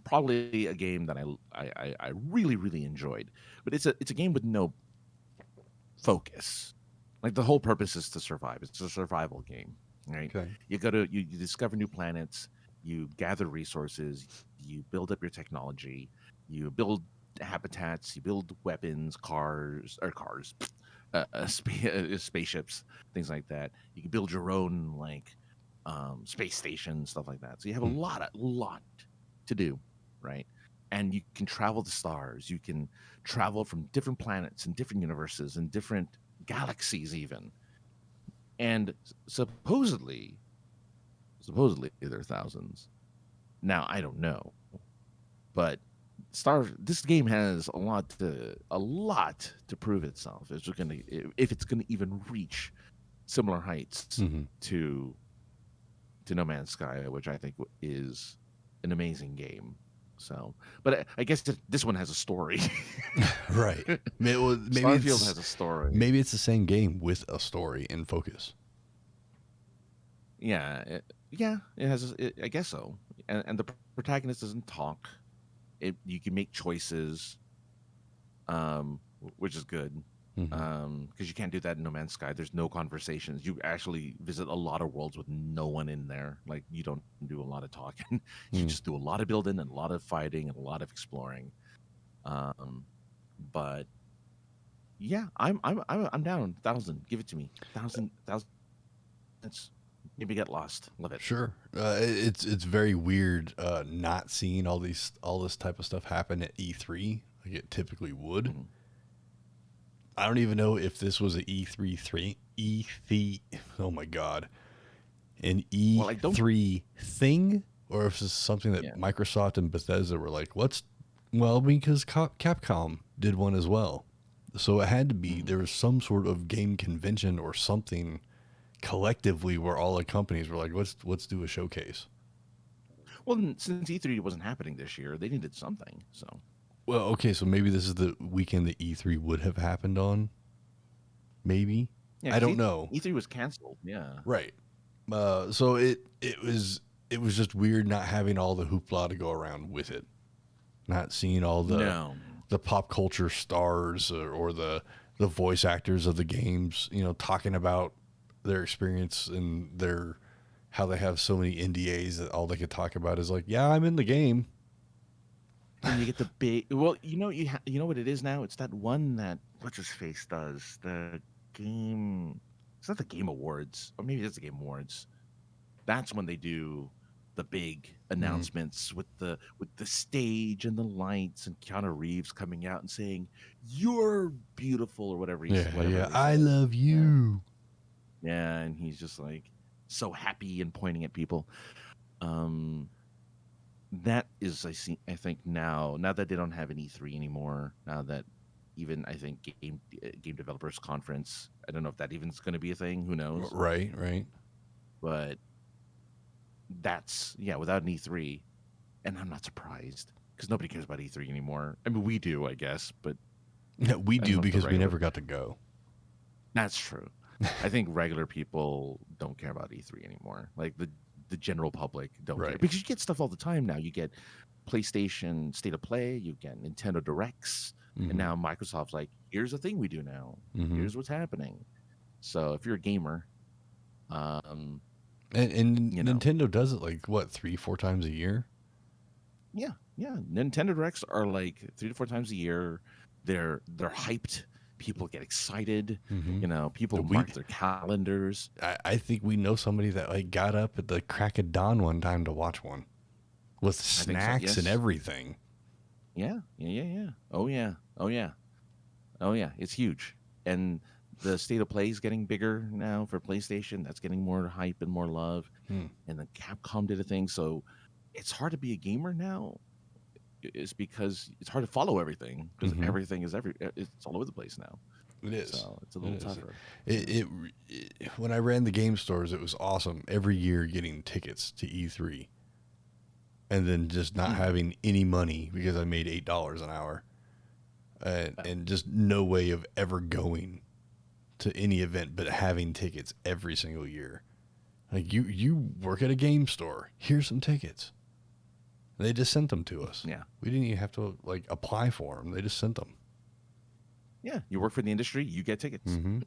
Probably a game that I really, really enjoyed, but it's a game with no focus. Like the whole purpose is to survive. It's a survival game. Right. Okay. You discover new planets, you gather resources, you build up your technology, you build habitats, you build weapons, spaceships, things like that. You can build your own space station, stuff like that. So you have a lot to do, right? And you can travel the stars. You can travel from different planets and different universes and different galaxies even. And supposedly there are thousands. Now I don't know, but this game has a lot to prove itself. If it's gonna even reach similar heights to No Man's Sky, which I think is an amazing game. So, but I guess this one has a story. Right. Maybe Starfield has a story. Maybe it's the same game with a story in focus. Yeah, it has. I guess so. And the protagonist doesn't talk. You can make choices, which is good. Because you can't do that in No Man's Sky. There's no conversations. You actually visit a lot of worlds with no one in there. Like, you don't do a lot of talking. You just do a lot of building and a lot of fighting and a lot of exploring. But yeah, I'm down. 1,000. Give it to me. 1,000. That's maybe get lost. Love it. Sure. It's very weird not seeing all this type of stuff happen at E3 like it typically would. I don't even know if this was an E3 oh my god, an E3 thing, or if it's something that Microsoft and Bethesda were like, because Capcom did one as well, so it had to be there was some sort of game convention or something collectively where all the companies were like, let's do a showcase. Well, since E3 wasn't happening this year, they needed something. So. Well, okay, so maybe this is the weekend that E3 would have happened on. Maybe. Yeah, I don't know. E3 was canceled. Yeah. Right. So it was just weird not having all the hoopla to go around with it. Not seeing all the pop culture stars or the voice actors of the games, talking about their experience and how they have so many NDAs that all they could talk about is like, yeah, I'm in the game. And you get the big. Well, you know what it is now. It's that one that what's his face does the game. It's not the Game Awards, or maybe it's the Game Awards. That's when they do the big announcements with the stage and the lights and Keanu Reeves coming out and saying, "You're beautiful" or whatever. I love you. Yeah, and he's just like so happy and pointing at people. That is, I think now that they don't have an E3 anymore, now that even I think game developers conference, I don't know if that even is going to be a thing. Who knows? Right. But that's without an E3, and I'm not surprised because nobody cares about E3 anymore. I mean, we do, I guess, but we do because we never got to go. That's true. I think regular people don't care about E3 anymore. Like the general public don't care. Because you get stuff all the time now. You get PlayStation State of Play, you get Nintendo Directs, and now Microsoft's like, here's the thing we do now. Here's what's happening. So if you're a gamer, and Nintendo does it like what, 3-4 times a year? Yeah. Nintendo Directs are like 3 to 4 times a year. They're hyped. People get excited. People mark their calendars. I think we know somebody that like got up at the crack of dawn one time to watch one with snacks and everything. Yeah. Oh yeah. It's huge. And the State of Play is getting bigger now for PlayStation. That's getting more hype and more love. And then Capcom did a thing. So it's hard to be a gamer now. Is because it's hard to follow everything because everything is it's all over the place now. It is. So it's a little tougher. It when I ran the game stores, it was awesome. Every year getting tickets to E3, and then just not having any money because I made $8 an hour, and just no way of ever going to any event but having tickets every single year. Like you work at a game store. Here's some tickets. They just sent them to us. Yeah. We didn't even have to like apply for them. They just sent them. Yeah. You work for the industry, you get tickets. And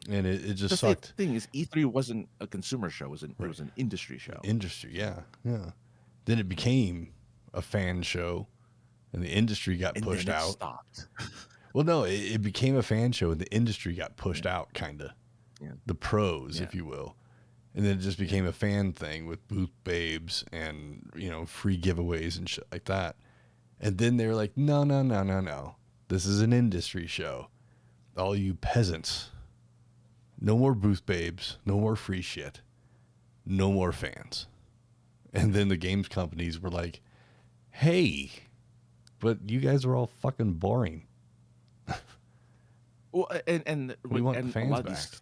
it just sucked. The thing is, E3 wasn't a consumer show. It was an industry show. Industry, yeah. Then it became a fan show, and the industry got pushed out. Stopped. Well, no, it became a fan show, and the industry got pushed out, kind of. Yeah. The pros, if you will. And then it just became a fan thing with booth babes and, free giveaways and shit like that. And then they were like, no. This is an industry show. All you peasants No more booth babes. No more free shit. No more fans. And then the games companies were like, hey, but you guys are all fucking boring. Well, and We want and the a fans lot of back. these,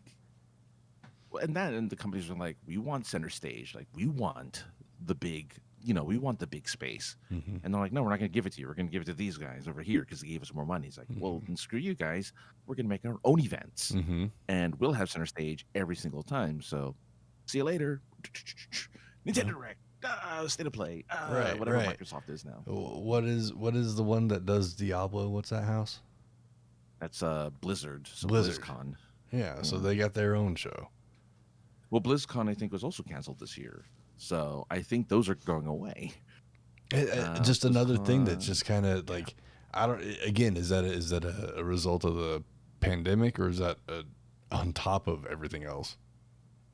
and the companies are like, we want center stage, like we want the big, we want the big space, Mm-hmm. and they're like, no, we're not going to give it to you. We're going to give it to these guys over here because they gave us more money. It's like, well, then screw you guys. We're going to make our own events, Mm-hmm. and we'll have center stage every single time. So, see you later. Nintendo Direct, State of Play, Right, whatever right. Microsoft is now. What is the one that does Diablo? What's that house? That's Blizzard. So Blizzard. BlizzCon. Yeah, so they got their own show. Well, BlizzCon I think was also canceled this year, so I think those are going away. Just another thing that's BlizzCon, just kind of like, I don't. Again, is that a result of the pandemic, or is that on top of everything else?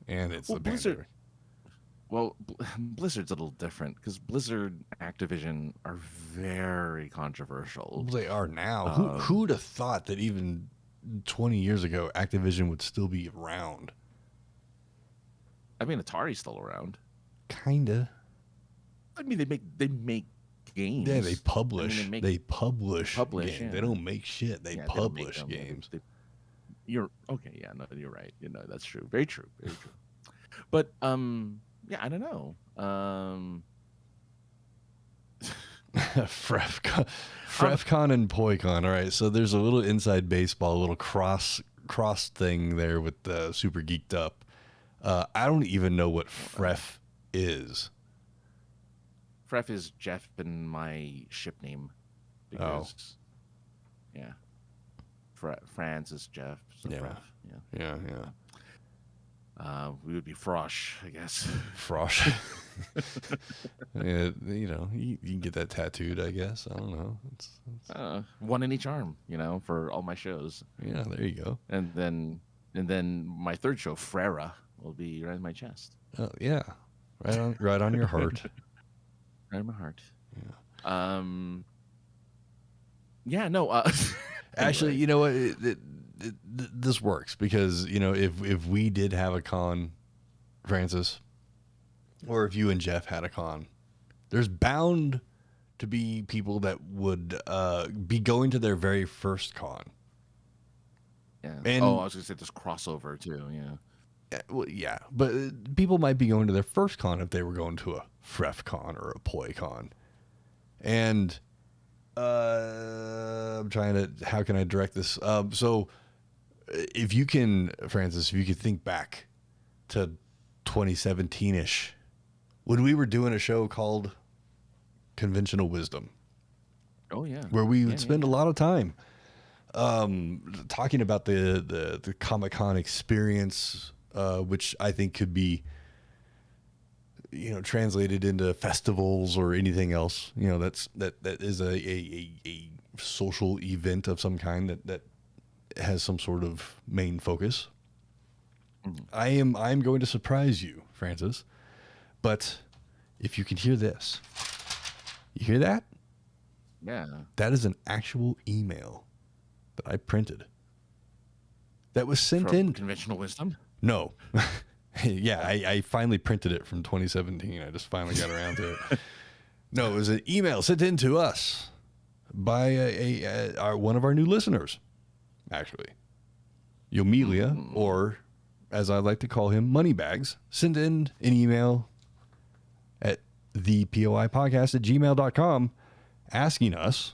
And it's Well, the Blizzard- pandemic. Well, Blizzard's a little different because Blizzard, Activision are very controversial. Well, they are now. Um, Who'd have thought that even 20 years ago, Activision would still be around? I mean, Atari's still around. Kinda. I mean, they make games. Yeah, they publish. I mean, they publish games. yeah. They don't make shit. They Yeah, they don't make publish them. games. You're okay. Yeah, no, you're right. That's true. Very true. Very true. But yeah, I don't know. Frefcon and POICon. All right, so there's a little inside baseball, a little cross thing there with the Super Geeked Up. I don't even know what Fref is. Fref is Jeff and my ship name. Because, yeah. Franz is Jeff. So Yeah. Fref, yeah. Yeah. We would be Frosh, I guess. Frosh. Yeah, you can get that tattooed, I guess. I don't know. It's One in each arm, for all my shows. yeah, there you go. And then my third show, Frera, will be right in my chest. Oh, yeah. Right on your heart. Right in my heart. Yeah. Yeah, no. Actually, you know what? This works because, if we did have a con, Francis, or if you and Jeff had a con, there's bound to be people that would be going to their very first con. Yeah. And- I was going to say this crossover, too, yeah. Well, yeah, but people might be going to their first con if they were going to a FrefCon or a POICon. And I'm trying to, how can I direct this? So if you can, Francis, if you could think back to 2017-ish, when we were doing a show called Conventional Wisdom, Oh, yeah. where we would Yeah, spend a lot of time talking about the Comic-Con experience, which I think could be, translated into festivals or anything else. That is a social event of some kind that has some sort of main focus. Mhm. I'm going to surprise you, Francis, but if you can hear this, you hear that? Yeah. That is an actual email that I printed. That was sent From in. Conventional Wisdom? No. Yeah, I finally printed it from 2017. I just finally got around to it. No, it was an email sent in to us by one of our new listeners, actually. Yomelia, or as I like to call him, Moneybags, sent in an email at the POI Podcast at gmail.com asking us,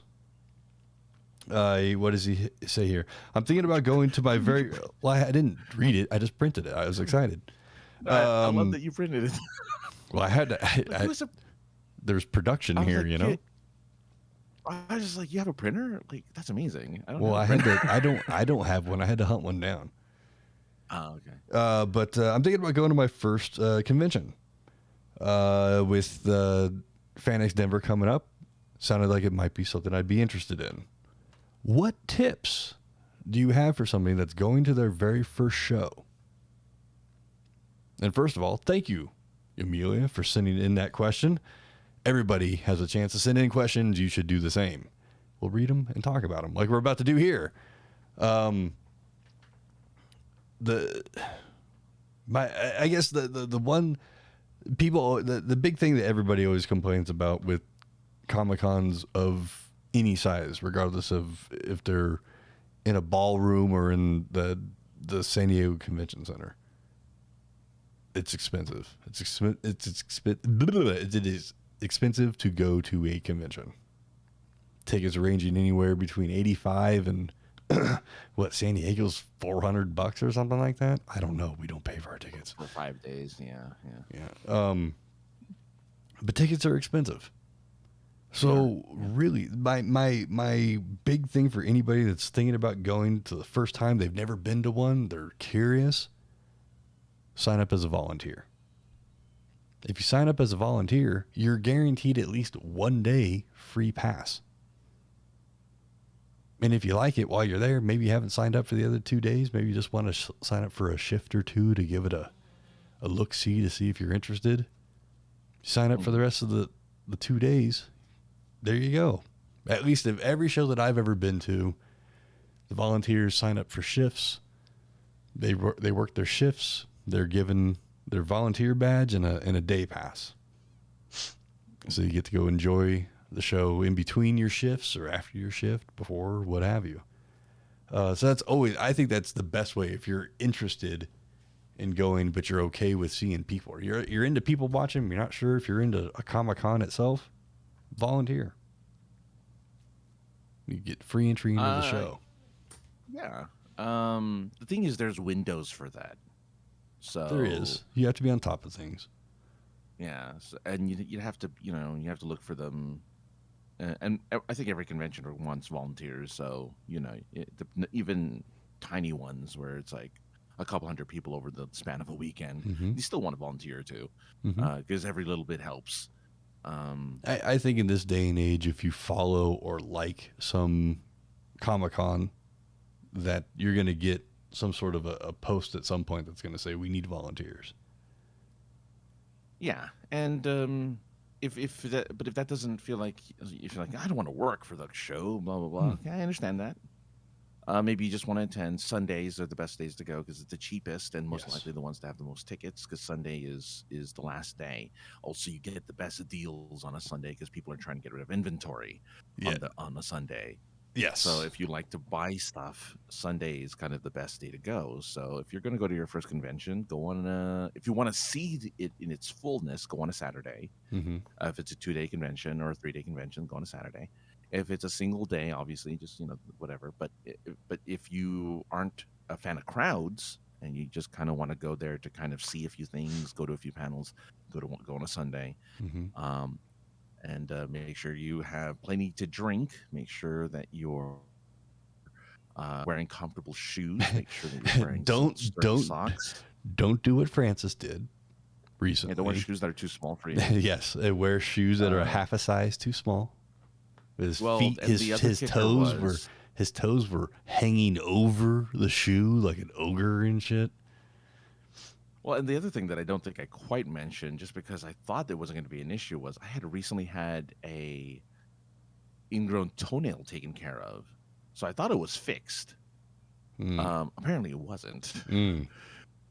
what does he say here? I'm thinking about going to my very, well, I didn't read it. I just printed it. I was excited. I love that you printed it. Well, I had to, It was a- there's production I was here, like, you know? I was just like, you have a printer? Like, that's amazing. I don't Well, have a printer. I don't have one. I had to hunt one down. Oh, okay. But I'm thinking about going to my first convention with FanX Denver coming up. Sounded like it might be something I'd be interested in. What tips do you have for somebody that's going to their very first show? And first of all, thank you, Amelia, for sending in that question. Everybody has a chance to send in questions. You should do the same. We'll read them and talk about them like we're about to do here. the I guess the one people the big thing that everybody always complains about with Comic-Cons of any size, regardless of if they're in a ballroom or in the San Diego Convention Center, it's expensive. It is expensive to go to a convention. Tickets ranging anywhere between $85 and what, San Diego's $400 or something like that. I don't know. We don't pay for our tickets for 5 days. Yeah. But tickets are expensive. So really, my big thing for anybody that's thinking about going to the first time, they've never been to one, they're curious, sign up as a volunteer. If you sign up as a volunteer, you're guaranteed at least 1 day free pass. And if you like it while you're there, maybe you haven't signed up for the other 2 days. Maybe you just want to sign up for a shift or two to give it a look-see to see if you're interested. Sign up for the rest of the 2 days. There you go. At least of every show that I've ever been to, the volunteers sign up for shifts. They work their shifts. They're given their volunteer badge and a day pass. So you get to go enjoy the show in between your shifts or after your shift, before, what have you. So that's always, I think that's the best way if you're interested in going, but you're okay with seeing people. You're into people watching. You're not sure if you're into a Comic-Con itself. Volunteer. You get free entry into the show. Yeah. The thing is, there's windows for that. So there is. You have to be on top of things. Yeah, and you have to look for them. And I think every convention wants volunteers. So even tiny ones where it's like a couple hundred people over the span of a weekend, you still want a volunteer or two, because every little bit helps. I think in this day and age, if you follow or like some Comic-Con, that you're going to get some sort of a post at some point that's going to say, we need volunteers. Yeah. And if that doesn't feel like, if you're like, I don't want to work for the show, blah, blah, blah. Okay, I understand that. Maybe you just want to attend. Sundays are the best days to go because it's the cheapest and most likely the ones to have the most tickets, because Sunday is the last day. Also, you get the best deals on a Sunday because people are trying to get rid of inventory on a Sunday. Yes. So if you like to buy stuff, Sunday is kind of the best day to go. So if you're going to go to your first convention, go on if you want to see it in its fullness, go on a Saturday. If it's a 2-day convention or a 3-day convention, go on a Saturday. If it's a single day, obviously, just whatever. But if you aren't a fan of crowds and you just kind of want to go there to kind of see a few things, go to a few panels, go on a Sunday, and make sure you have plenty to drink. Make sure that you're wearing comfortable shoes. Make sure that you're wearing don't socks. Don't do what Francis did recently. Yeah, don't wear shoes that are too small for you. Yes, wear shoes that are a half a size too small. His feet, his toes were hanging over the shoe like an ogre and shit. Well, and the other thing that I don't think I quite mentioned, just because I thought there wasn't going to be an issue, was I had recently had a ingrown toenail taken care of, so I thought it was fixed. Apparently, it wasn't.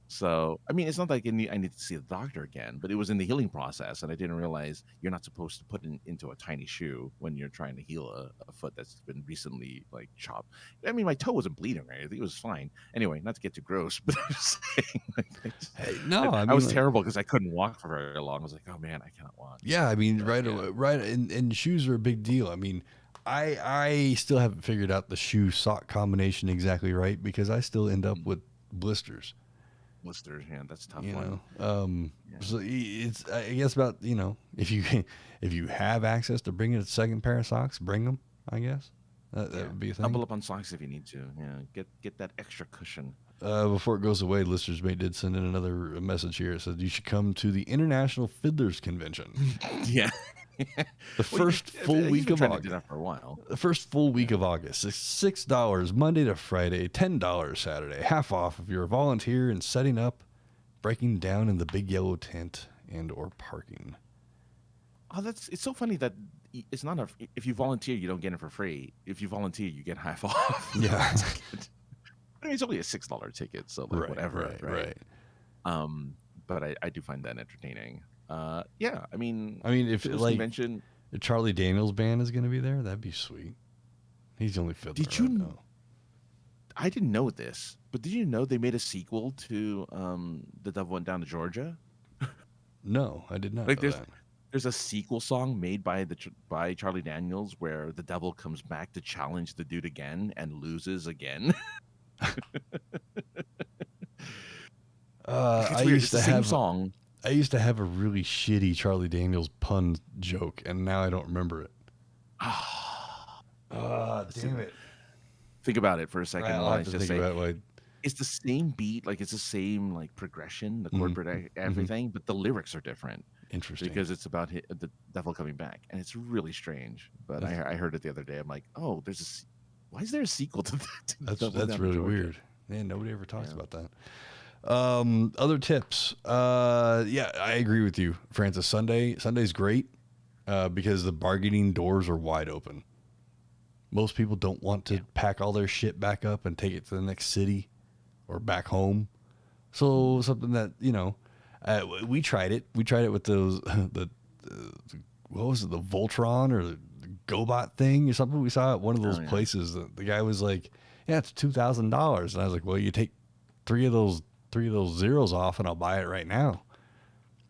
So, I mean, it's not like I need to see the doctor again, but it was in the healing process, and I didn't realize you're not supposed to put it into a tiny shoe when you're trying to heal a foot that's been recently, like, chopped. I mean, my toe wasn't bleeding, right? I think it was fine. Anyway, not to get too gross, but I'm just saying, I was terrible because I couldn't walk for very long. I was like, oh, man, I cannot walk. Yeah, I mean, right, and shoes are a big deal. I mean, I still haven't figured out the shoe-sock combination exactly right because I still end up with blisters. Yeah, that's a tough one. So it's, I guess, about if you have access to bring a second pair of socks, bring them. I guess that would be a thing. Double up on socks if you need to. Yeah, get that extra cushion. Before it goes away, listeners did send in another message here. It said you should come to the International Fiddlers Convention. Yeah. The first full week of August. To do that for a while. The first full week of August. $6 Monday to Friday, $10 Saturday, half off if you're a volunteer and setting up, breaking down in the big yellow tent and or parking. Oh, it's so funny that it's not if you volunteer, you don't get it for free. If you volunteer, you get half off. Yeah. mean, it's only a $6 ticket, so like whatever, right? But I do find that entertaining. Yeah, I mean, if like mention the Charlie Daniels band is going to be there, that'd be sweet. He's the only fiddler. Did you know? I didn't know this, but did you know they made a sequel to The Devil Went Down to Georgia? No, I did not Like know that. There's a sequel song made by by Charlie Daniels where the devil comes back to challenge the dude again and loses again. I used to have song. I used to have a really shitty Charlie Daniels pun joke, and now I don't remember it. Damn it. Think about it for a second. I'll have to think about it. It's the same beat, like it's the same like progression, the chord everything, but the lyrics are different. Interesting. Because it's about the devil coming back, and it's really strange. But I heard it the other day. I'm like, oh, why is there a sequel to that? That's really weird. Man, nobody ever talks about that. Other tips. Yeah, I agree with you, Francis. Sunday's great because the bargaining doors are wide open. Most people don't want to pack all their shit back up and take it to the next city or back home. So something that, we tried it. We tried it with those, what was it, the Voltron or the GoBot thing or something we saw at one of those places. The guy was like, yeah, it's $2,000. And I was like, well, you take three of those zeros off and I'll buy it right now.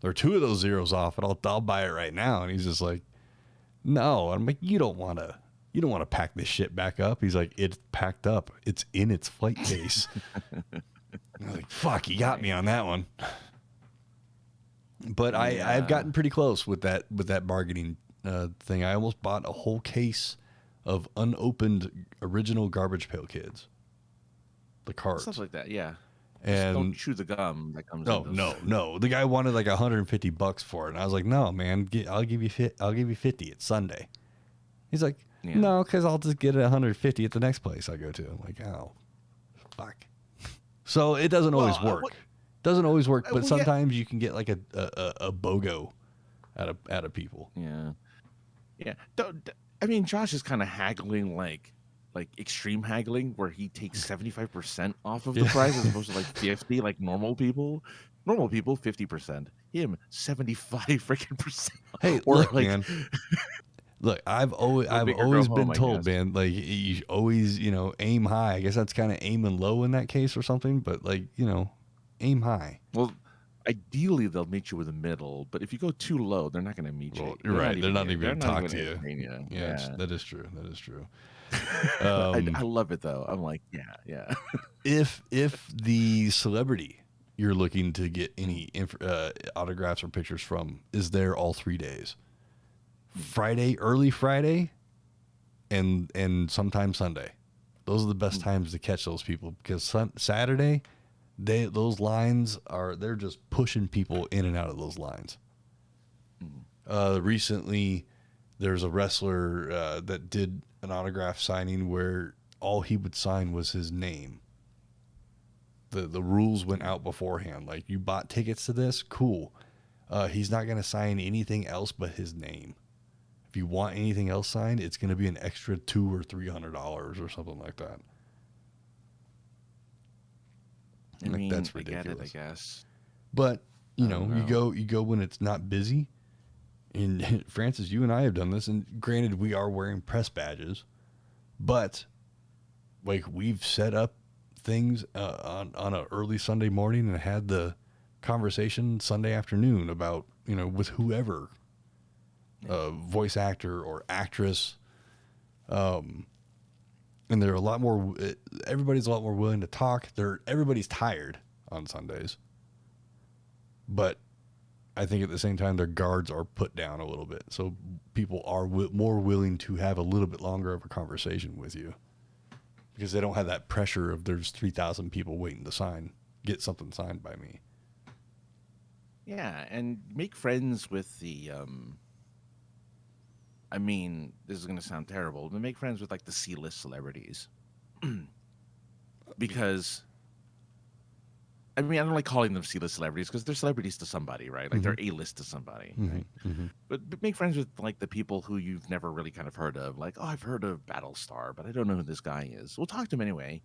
Or two of those zeros off and I'll buy it right now. And he's just like, no. I'm like, you don't want to pack this shit back up. He's like, it's packed up. It's in its flight case. I was like, fuck, you got me on that one. But I've gotten pretty close with that bargaining thing. I almost bought a whole case of unopened original Garbage Pail Kids. The cards. Stuff like that, yeah. And don't chew the gum that comes. No. The guy wanted like $150 for it, and I was like, no, man, I'll give you 50. It's Sunday. He's like, no, because I'll just get it 150 at the next place I go to. I'm like, oh, fuck. So it doesn't always work. Doesn't always work, but sometimes you can get like a BOGO out of people. Yeah. I mean, Josh is kind of haggling like extreme haggling, where he takes 75% off of the price as opposed to like 50, like normal people. Normal people 50%. Him 75 freaking percent. Hey, look, man. Look, I've always been told, man, like you always, aim high. I guess that's kind of aiming low in that case or something, but like, aim high. Well, ideally they'll meet you with a middle, but if you go too low, they're not going to meet you. You're right. They're not even going to talk to you. Yeah, that is true. I love it though. I'm like, yeah. If the celebrity you're looking to get any autographs or pictures from is there all 3 days, early Friday, and sometimes Sunday. Those are the best times to catch those people, because Saturday, those lines they're just pushing people in and out of those lines. Recently, there's a wrestler that did an autograph signing where all he would sign was his name. The rules went out beforehand. Like, you bought tickets to this, cool. He's not going to sign anything else but his name. If you want anything else signed, it's going to be an extra $200 or $300 or something like that. I mean, that's ridiculous. I get it, I guess. But you go when it's not busy. And Francis, you and I have done this, and granted, we are wearing press badges, but like we've set up things on an early Sunday morning and had the conversation Sunday afternoon about with whoever. Voice actor or actress, and they're a lot more. Everybody's a lot more willing to talk. Everybody's tired on Sundays, but I think at the same time their guards are put down a little bit, so people are more willing to have a little bit longer of a conversation with you because they don't have that pressure of there's 3,000 people waiting to get something signed by me. Yeah, and make friends with the. I mean, this is going to sound terrible, but make friends with like the C-list celebrities. Because, I mean, I don't like calling them C-list celebrities because they're celebrities to somebody, right? Like they're A-list to somebody, right? But make friends with like the people who you've never really kind of heard of. Like, oh, I've heard of Battlestar, but I don't know who this guy is. We'll talk to him anyway.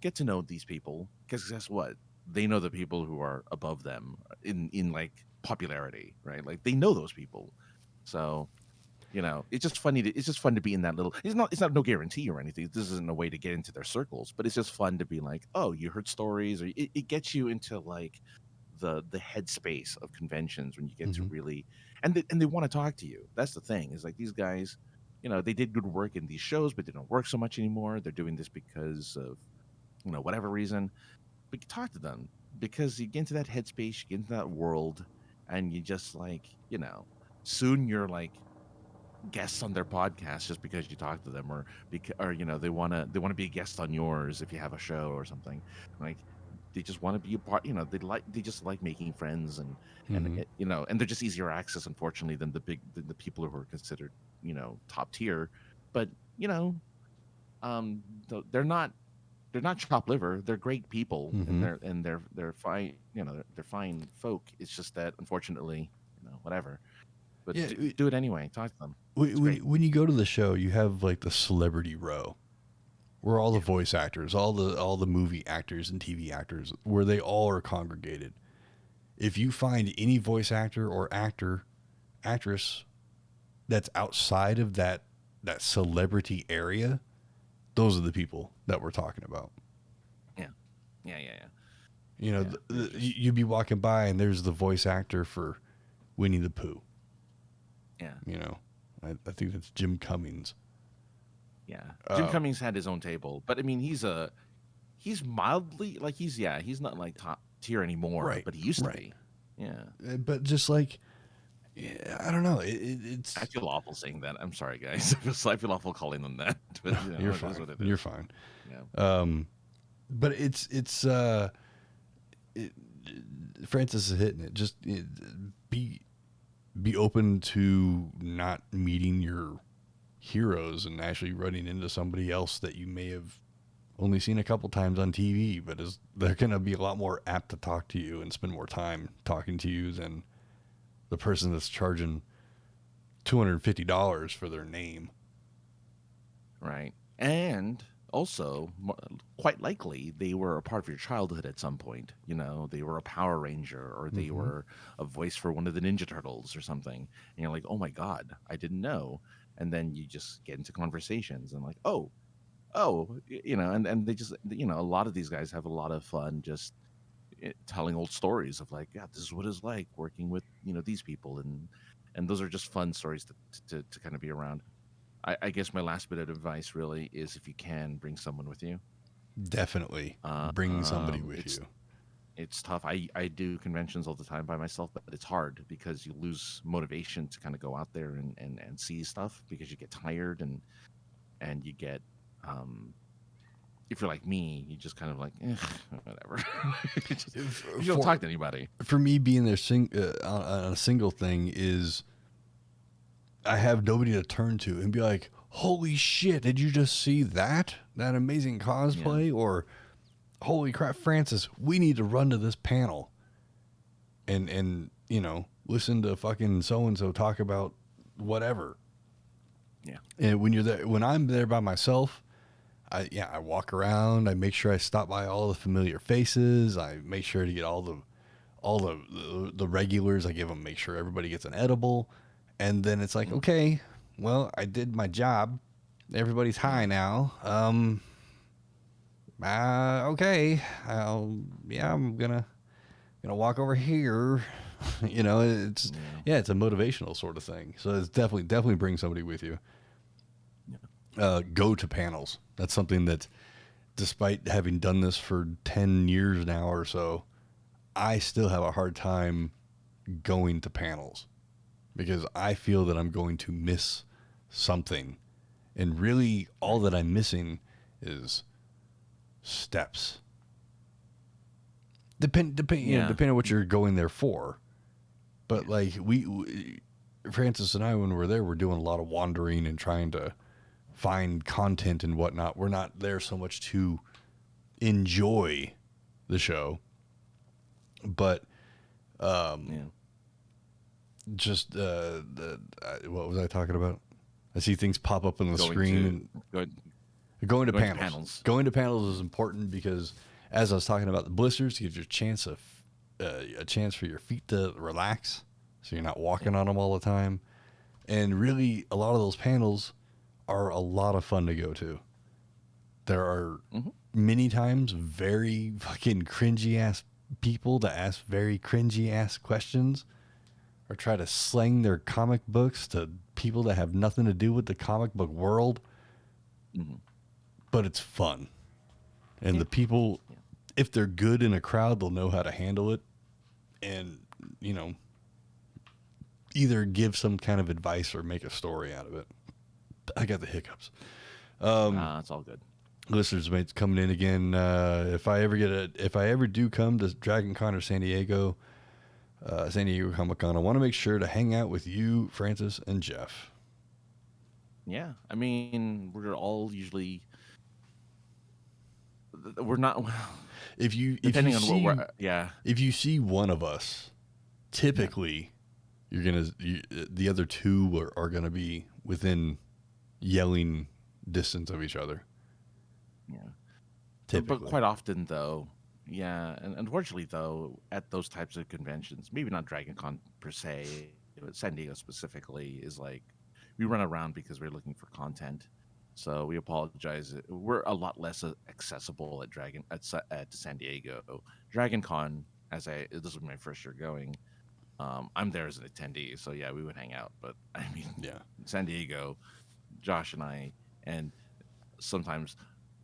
get to know these people, because guess what? They know the people who are above them in like popularity, right? Like they know those people. So, it's just it's just fun to be in that little, it's not no guarantee or anything. This isn't a way to get into their circles, but it's just fun to be like, oh, you heard stories, or it gets you into like the headspace of conventions when you get to Mm-hmm. really, and they want to talk to you. That's the thing, is like these guys, they did good work in these shows, but they don't work so much anymore. They're doing this because of, whatever reason. But you talk to them, because you get into that headspace, you get into that world, and you just like, soon you're like guests on their podcast just because you talk to them, or because, or they want to be a guest on yours if you have a show or something. Like they just want to be a part. They just like making friends, and Mm-hmm. and they're just easier access, unfortunately, than the people who are considered top tier. But they're not chopped liver. They're great people, and Mm-hmm. they're fine. They're fine folk. It's just that, unfortunately, whatever. But Yeah. do it anyway. Talk to them. It's When great. when you go to the show, you have like the celebrity row, where all the Yeah. voice actors, all the movie actors and TV actors, where they all are congregated. If you find any voice actor or actress that's outside of that celebrity area, those are the people that we're talking about. Yeah. Yeah. Yeah. Yeah. You know, Yeah. They're just you'd be walking by and there's the voice actor for Winnie the Pooh. yeah. You know, I think that's Jim Cummings. Yeah. Jim Uh, Cummings had his own table, but I mean, he's mildly like he's not like top tier anymore, right, but he used to right. be. Yeah. But just like, yeah, I don't know. I It's feel awful saying that. I'm sorry, guys. I feel awful calling them that, but you're it is fine. what it You're is. fine. Yeah. But it, Francis is hitting it. Just be be open to not meeting your heroes and actually running into somebody else that you may have only seen a couple times on TV, but they're going to be a lot more apt to talk to you and spend more time talking to you than the person that's charging $250 for their name. Right. And also, quite likely, they were a part of your childhood at some point. They were a Power Ranger, or they Mm-hmm. were a voice for one of the Ninja Turtles or something. And you're like, oh my God, I didn't know. And then you just get into conversations and like, and they just, a lot of these guys have a lot of fun just telling old stories of like, yeah, this is what it's like working with, these people. And those are just fun stories to kind of be around. I guess my last bit of advice really is, if you can, bring someone with you. Definitely bring somebody with It's you. it's tough. I do conventions all the time by myself, but it's hard because you lose motivation to kind of go out there and see stuff, because you get tired, and you get if you're like me, you just kind of like whatever. You don't For talk to anybody. for me, being there on a single thing is I have nobody to turn to and be like, holy shit, did you just see that amazing Yeah. cosplay? Or holy crap, Francis, we need to run to this panel and listen to fucking so and so talk about whatever. Yeah. And when I'm there by myself, I walk around, I make sure I stop by all the familiar faces, I make sure to get all the regulars, make sure everybody gets an edible, and then it's like, Mhm. okay, well, I did my job. Everybody's high Yeah. now. Okay. I'm gonna walk over here. It's Yeah. yeah, it's a motivational sort of thing. So it's definitely bring somebody with you. Go to panels. That's something that, despite having done this for 10 years now or so, I still have a hard time going to panels because I feel that I'm going to miss something. And really, all Right. that I'm missing is steps. Yeah. Depending on what you're going there for. But Yeah. like Francis and I, when we're there, we're doing a lot of wandering and trying to find content and whatnot. We're not there so much to enjoy the show, but Yeah. just what was I talking about? I see things pop up on the Going screen, to and go Going to panels. Going to panels is important because, as I was talking about, the blisters gives you a chance for your feet to relax, so you're not walking on them all the time. And really, a lot of those panels are a lot of fun to go to. There are many times very fucking cringy ass people that ask very cringy ass questions or try to slang their comic books to people that have nothing to do with the comic book world. But it's fun. And the people, if they're good in a crowd, they'll know how to handle it and, you know, either give some kind of advice or make a story out of it. I got the hiccups. It's all good. Listeners, mates, coming in again. If I ever do come to Dragon Con or San Diego Comic Con, I want to make sure to hang out with you, Francis, and Jeff. Yeah, I mean, we're all usually. We're not. If you see one of us, typically the other two are gonna be within yelling distance of each other. Yeah, typically. But quite often though, and unfortunately though, at those types of conventions, maybe not Dragon Con per se, but San Diego specifically, is like we run around because we're looking for content. So we apologize. We're a lot less accessible at San Diego. Dragon Con, this was my first year going. I'm there as an attendee, so yeah, we would hang out. But I mean, San Diego, Josh and I, and sometimes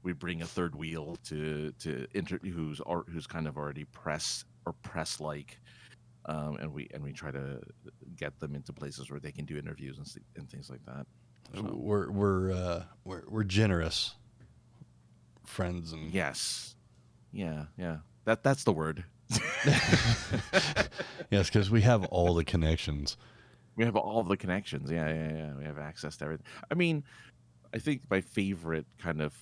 we bring a third wheel to who's kind of already press like, and we try to get them into places where they can do interviews and things like that. So. We're generous friends and yes, that's the word. Yes, because we have all the connections. We have all the connections. Yeah. We have access to everything. I mean, I think my favorite kind of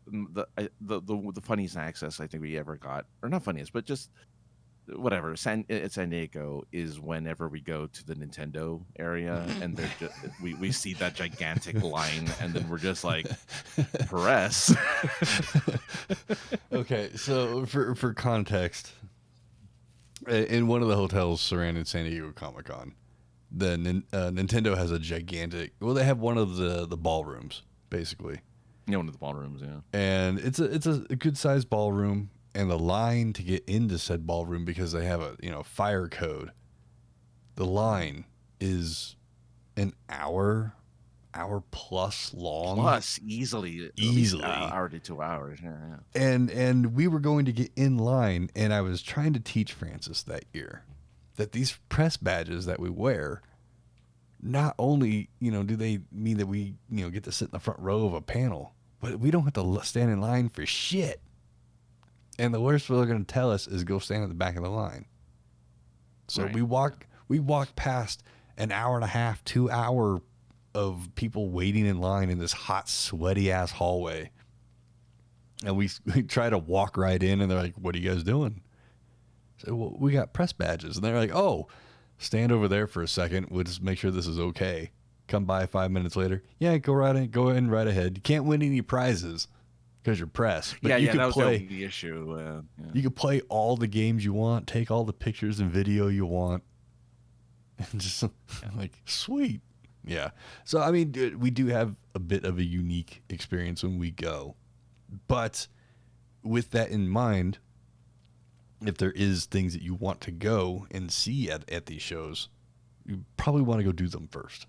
the funniest access I think we ever got, or not funniest, but just whatever at San Diego, is whenever we go to the Nintendo area and they're just, we see that gigantic line and then we're just like, press. Okay, so for context, in one of the hotels surrounding San Diego Comic-Con, the Nintendo has a gigantic, they have one of the ballrooms basically. Yeah, one of the ballrooms, yeah. And it's a good sized ballroom. And the line to get into said ballroom, because they have a fire code, the line is an hour plus long. Plus easily hour to 2 hours. Yeah. And we were going to get in line, and I was trying to teach Francis that year that these press badges that we wear, not only do they mean that we get to sit in the front row of a panel, but we don't have to stand in line for shit. And the worst they're going to tell us is go stand at the back of the line. So right. we walk past an hour and a half, 2 hour of people waiting in line in this hot, sweaty ass hallway. And we try to walk right in, and they're like, "What are you guys doing?" So, well, we got press badges. And they're like, "Oh, stand over there for a second. We'll just make sure this is okay. Come by 5 minutes later. Yeah, go in right ahead. You can't win any prizes because you're press. But you can that play, was the issue. You can play all the games you want, take all the pictures and video you want, and just like, sweet. Yeah. So, I mean, we do have a bit of a unique experience when we go. But with that in mind, if there is things that you want to go and see at these shows, you probably want to go do them first.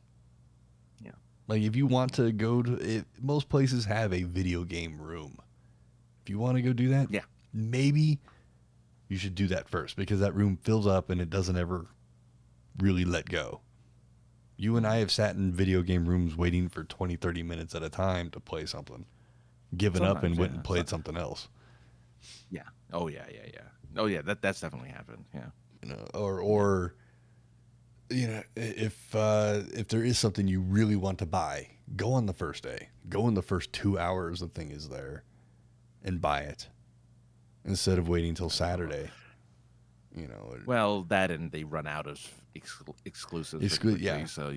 Yeah. Like, if you want to go to most places have a video game room. If you want to go do that, maybe you should do that first, because that room fills up and it doesn't ever really let go. You and I have sat in video game rooms waiting for 20, 30 minutes at a time to play something, given up and went and played something else. Yeah. Oh, yeah. Oh, yeah, that's definitely happened. Yeah. Or if there is something you really want to buy, go on the first day. Go in the first 2 hours the thing is there and buy it instead of waiting until Saturday. Well, that, and they run out of exclusives. Yeah. So,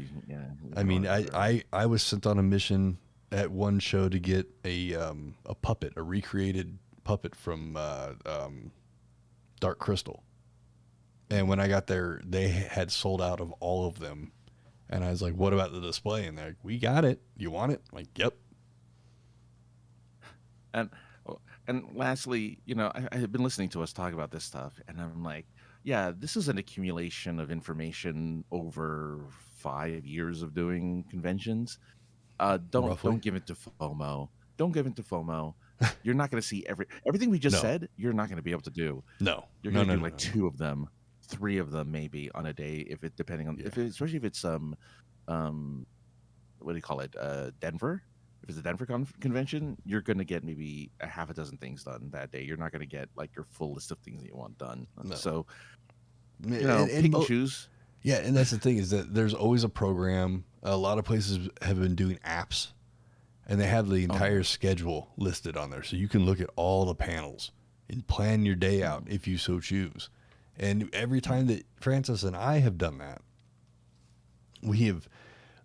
I mean, I was sent on a mission at one show to get a puppet, a recreated puppet from Dark Crystal. And when I got there, they had sold out of all of them. And I was like, what about the display? And they're like, we got it. You want it? I'm like, yep. And lastly, I have been listening to us talk about this stuff, and I'm like, yeah, this is an accumulation of information over 5 years of doing conventions. Don't give it to FOMO. Don't give it to FOMO. You're not going to see everything we just said. You're not going to be able to do. No, you're going to do like 2 of them, 3 of them maybe on a day, depending on especially if it's what do you call it, Denver. If it's a Denver convention, you're going to get maybe a half a dozen things done that day. You're not going to get like your full list of things that you want done. No. So, pick and choose. Yeah, and that's the thing, is that there's always a program. A lot of places have been doing apps, and they have the entire schedule listed on there. So you can look at all the panels and plan your day out if you so choose. And every time that Francis and I have done that, we have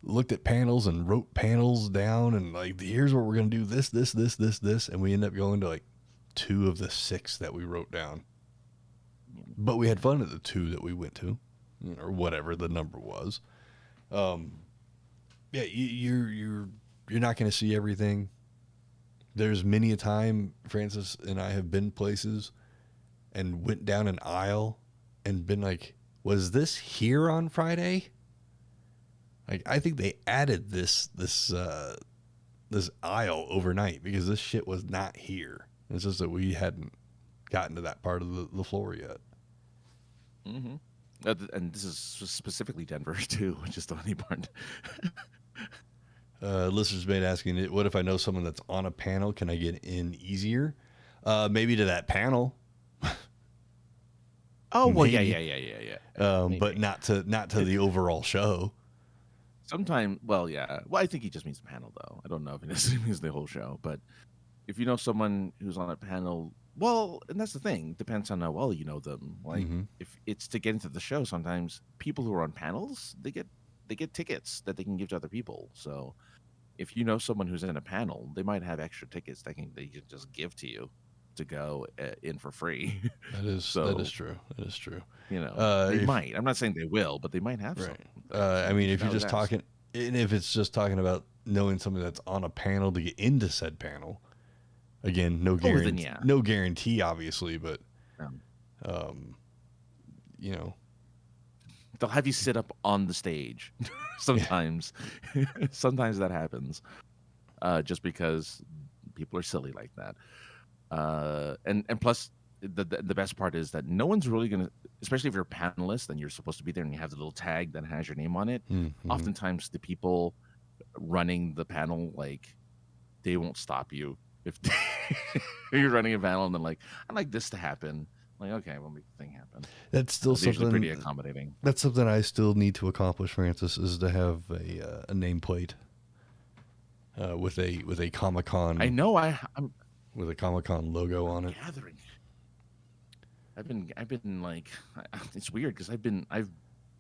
looked at panels and wrote panels down, and like, here's what we're going to do, this. And we end up going to like 2 of the 6 that we wrote down. But we had fun at the 2 that we went to, or whatever the number was. Yeah, you're not going to see everything. There's many a time Francis and I have been places and went down an aisle and been like, was this here on Friday? Like, I think they added this aisle overnight because this shit was not here. It's just that we hadn't gotten to that part of the floor yet. Mm-hmm. And this is specifically Denver too, which is the funny part. Listeners been asking, what if I know someone that's on a panel? Can I get in easier? Maybe to that panel. Oh, well, yeah. But not to the overall show. Sometimes, well, yeah. Well, I think he just means the panel, though. I don't know if he necessarily means the whole show. But if you know someone who's on a panel, well, and that's the thing. Depends on how well you know them. Like, if it's to get into the show, sometimes people who are on panels, they get tickets that they can give to other people. So if you know someone who's in a panel, they might have extra tickets they can just give to you to go in for free. That is true. That is true. They might. I'm not saying they will, but they might have some. I mean, if you're just talking, and if it's just talking about knowing somebody that's on a panel to get into said panel, again, no guarantee, no guarantee, obviously, but they'll have you sit up on the stage. Sometimes, sometimes that happens, just because people are silly like that. And plus, the best part is that no one's really gonna, especially if you're a panelist and you're supposed to be there and you have the little tag that has your name on it. Oftentimes, the people running the panel, like, they won't stop you if you're running a panel and they're like, "I'd like this to happen." Like, okay, we'll make the thing happen. That's still something pretty accommodating. That's something I still need to accomplish, Francis, is to have a nameplate with a Comic-Con. I know I'm with a Comic-Con logo on it. Gathering. I've been like, it's weird because I've been a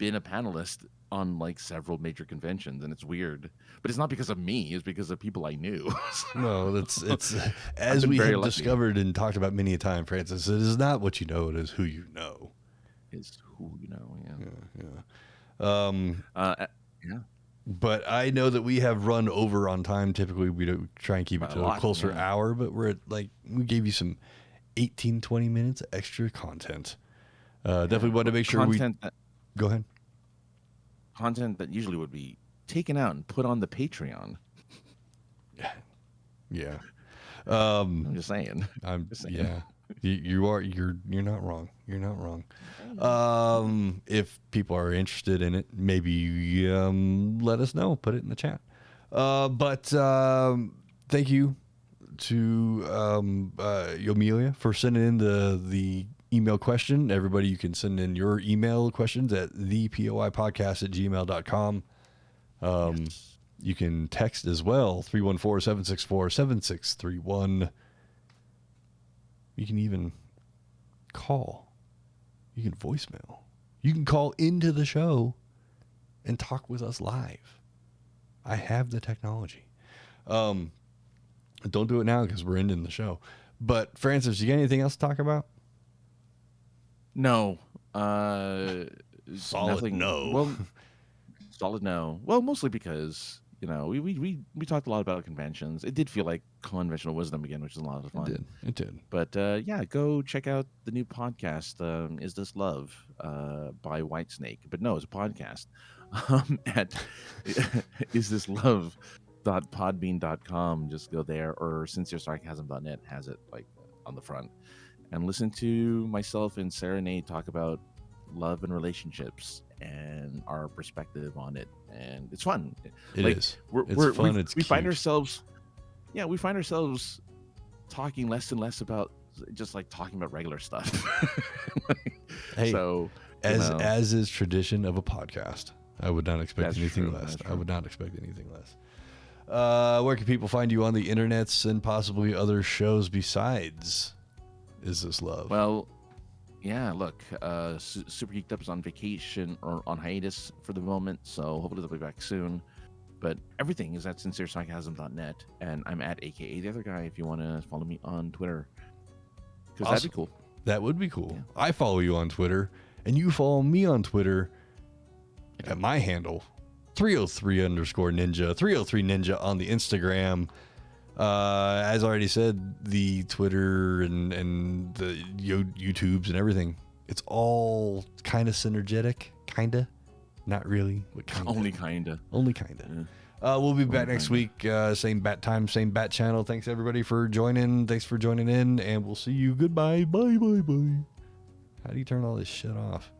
panelist on like several major conventions, and it's weird, but it's not because of me. It's because of people I knew. No, it's as we have discovered and talked about many a time, Francis. It is not what you know; it is who you know. It's who you know. Yeah. But I know that we have run over on time. Typically, we don't try and keep it to a closer hour, but we're at, like, we gave you some 18, 20 minutes of extra content. Definitely want to make sure go ahead. Content that usually would be taken out and put on the Patreon. Yeah. I'm just saying. Yeah. You're not wrong. You're not wrong. If people are interested in it, maybe let us know. Put it in the chat. But thank you to Yomelia for sending in the email question. Everybody, you can send in your email questions at thepoipodcast@gmail.com. Yes. You can text as well, 314-764-7631. You can even call. You can voicemail. You can call into the show and talk with us live. I have the technology. Don't do it now because we're ending the show. But Francis, you got anything else to talk about? No. Solid nothing. no. Well, solid no. Well, mostly because we talked a lot about conventions. It did feel like conventional wisdom again, which is a lot of fun. It did. But yeah, go check out the new podcast. Is This Love by Whitesnake? But no, it's a podcast. At isthislove.podbean.com. Just go there, or sinceresarcasm.net has it like on the front, and listen to myself and Sarah Nate talk about love and relationships and our perspective on it, and it's fun. It's fun. We find ourselves, we find ourselves talking less and less about just like talking about regular stuff. Hey, so as is tradition of a podcast, I would not expect That's anything true, less. that's true. I would not expect anything less. Where can people find you on the internets and possibly other shows besides Is This Love? Well, yeah, look, Super Geeked Up is on vacation or on hiatus for the moment, so hopefully they'll be back soon. But everything is at sinceresarcasm.net, and I'm at AKA the other guy if you want to follow me on Twitter. Because that'd be cool. That would be cool. Yeah. I follow you on Twitter, and you follow me on Twitter at my handle, 303_ninja, 303ninja on the Instagram. As I already said, the Twitter and the YouTubes and everything, it's all kind of synergetic. Kinda. Not really. But kinda. Only kinda. Only kinda. Yeah. We'll be back next week. Same bat time, same bat channel. Thanks everybody for joining. Thanks for joining in, and we'll see you. Goodbye. Bye, bye, bye. How do you turn all this shit off?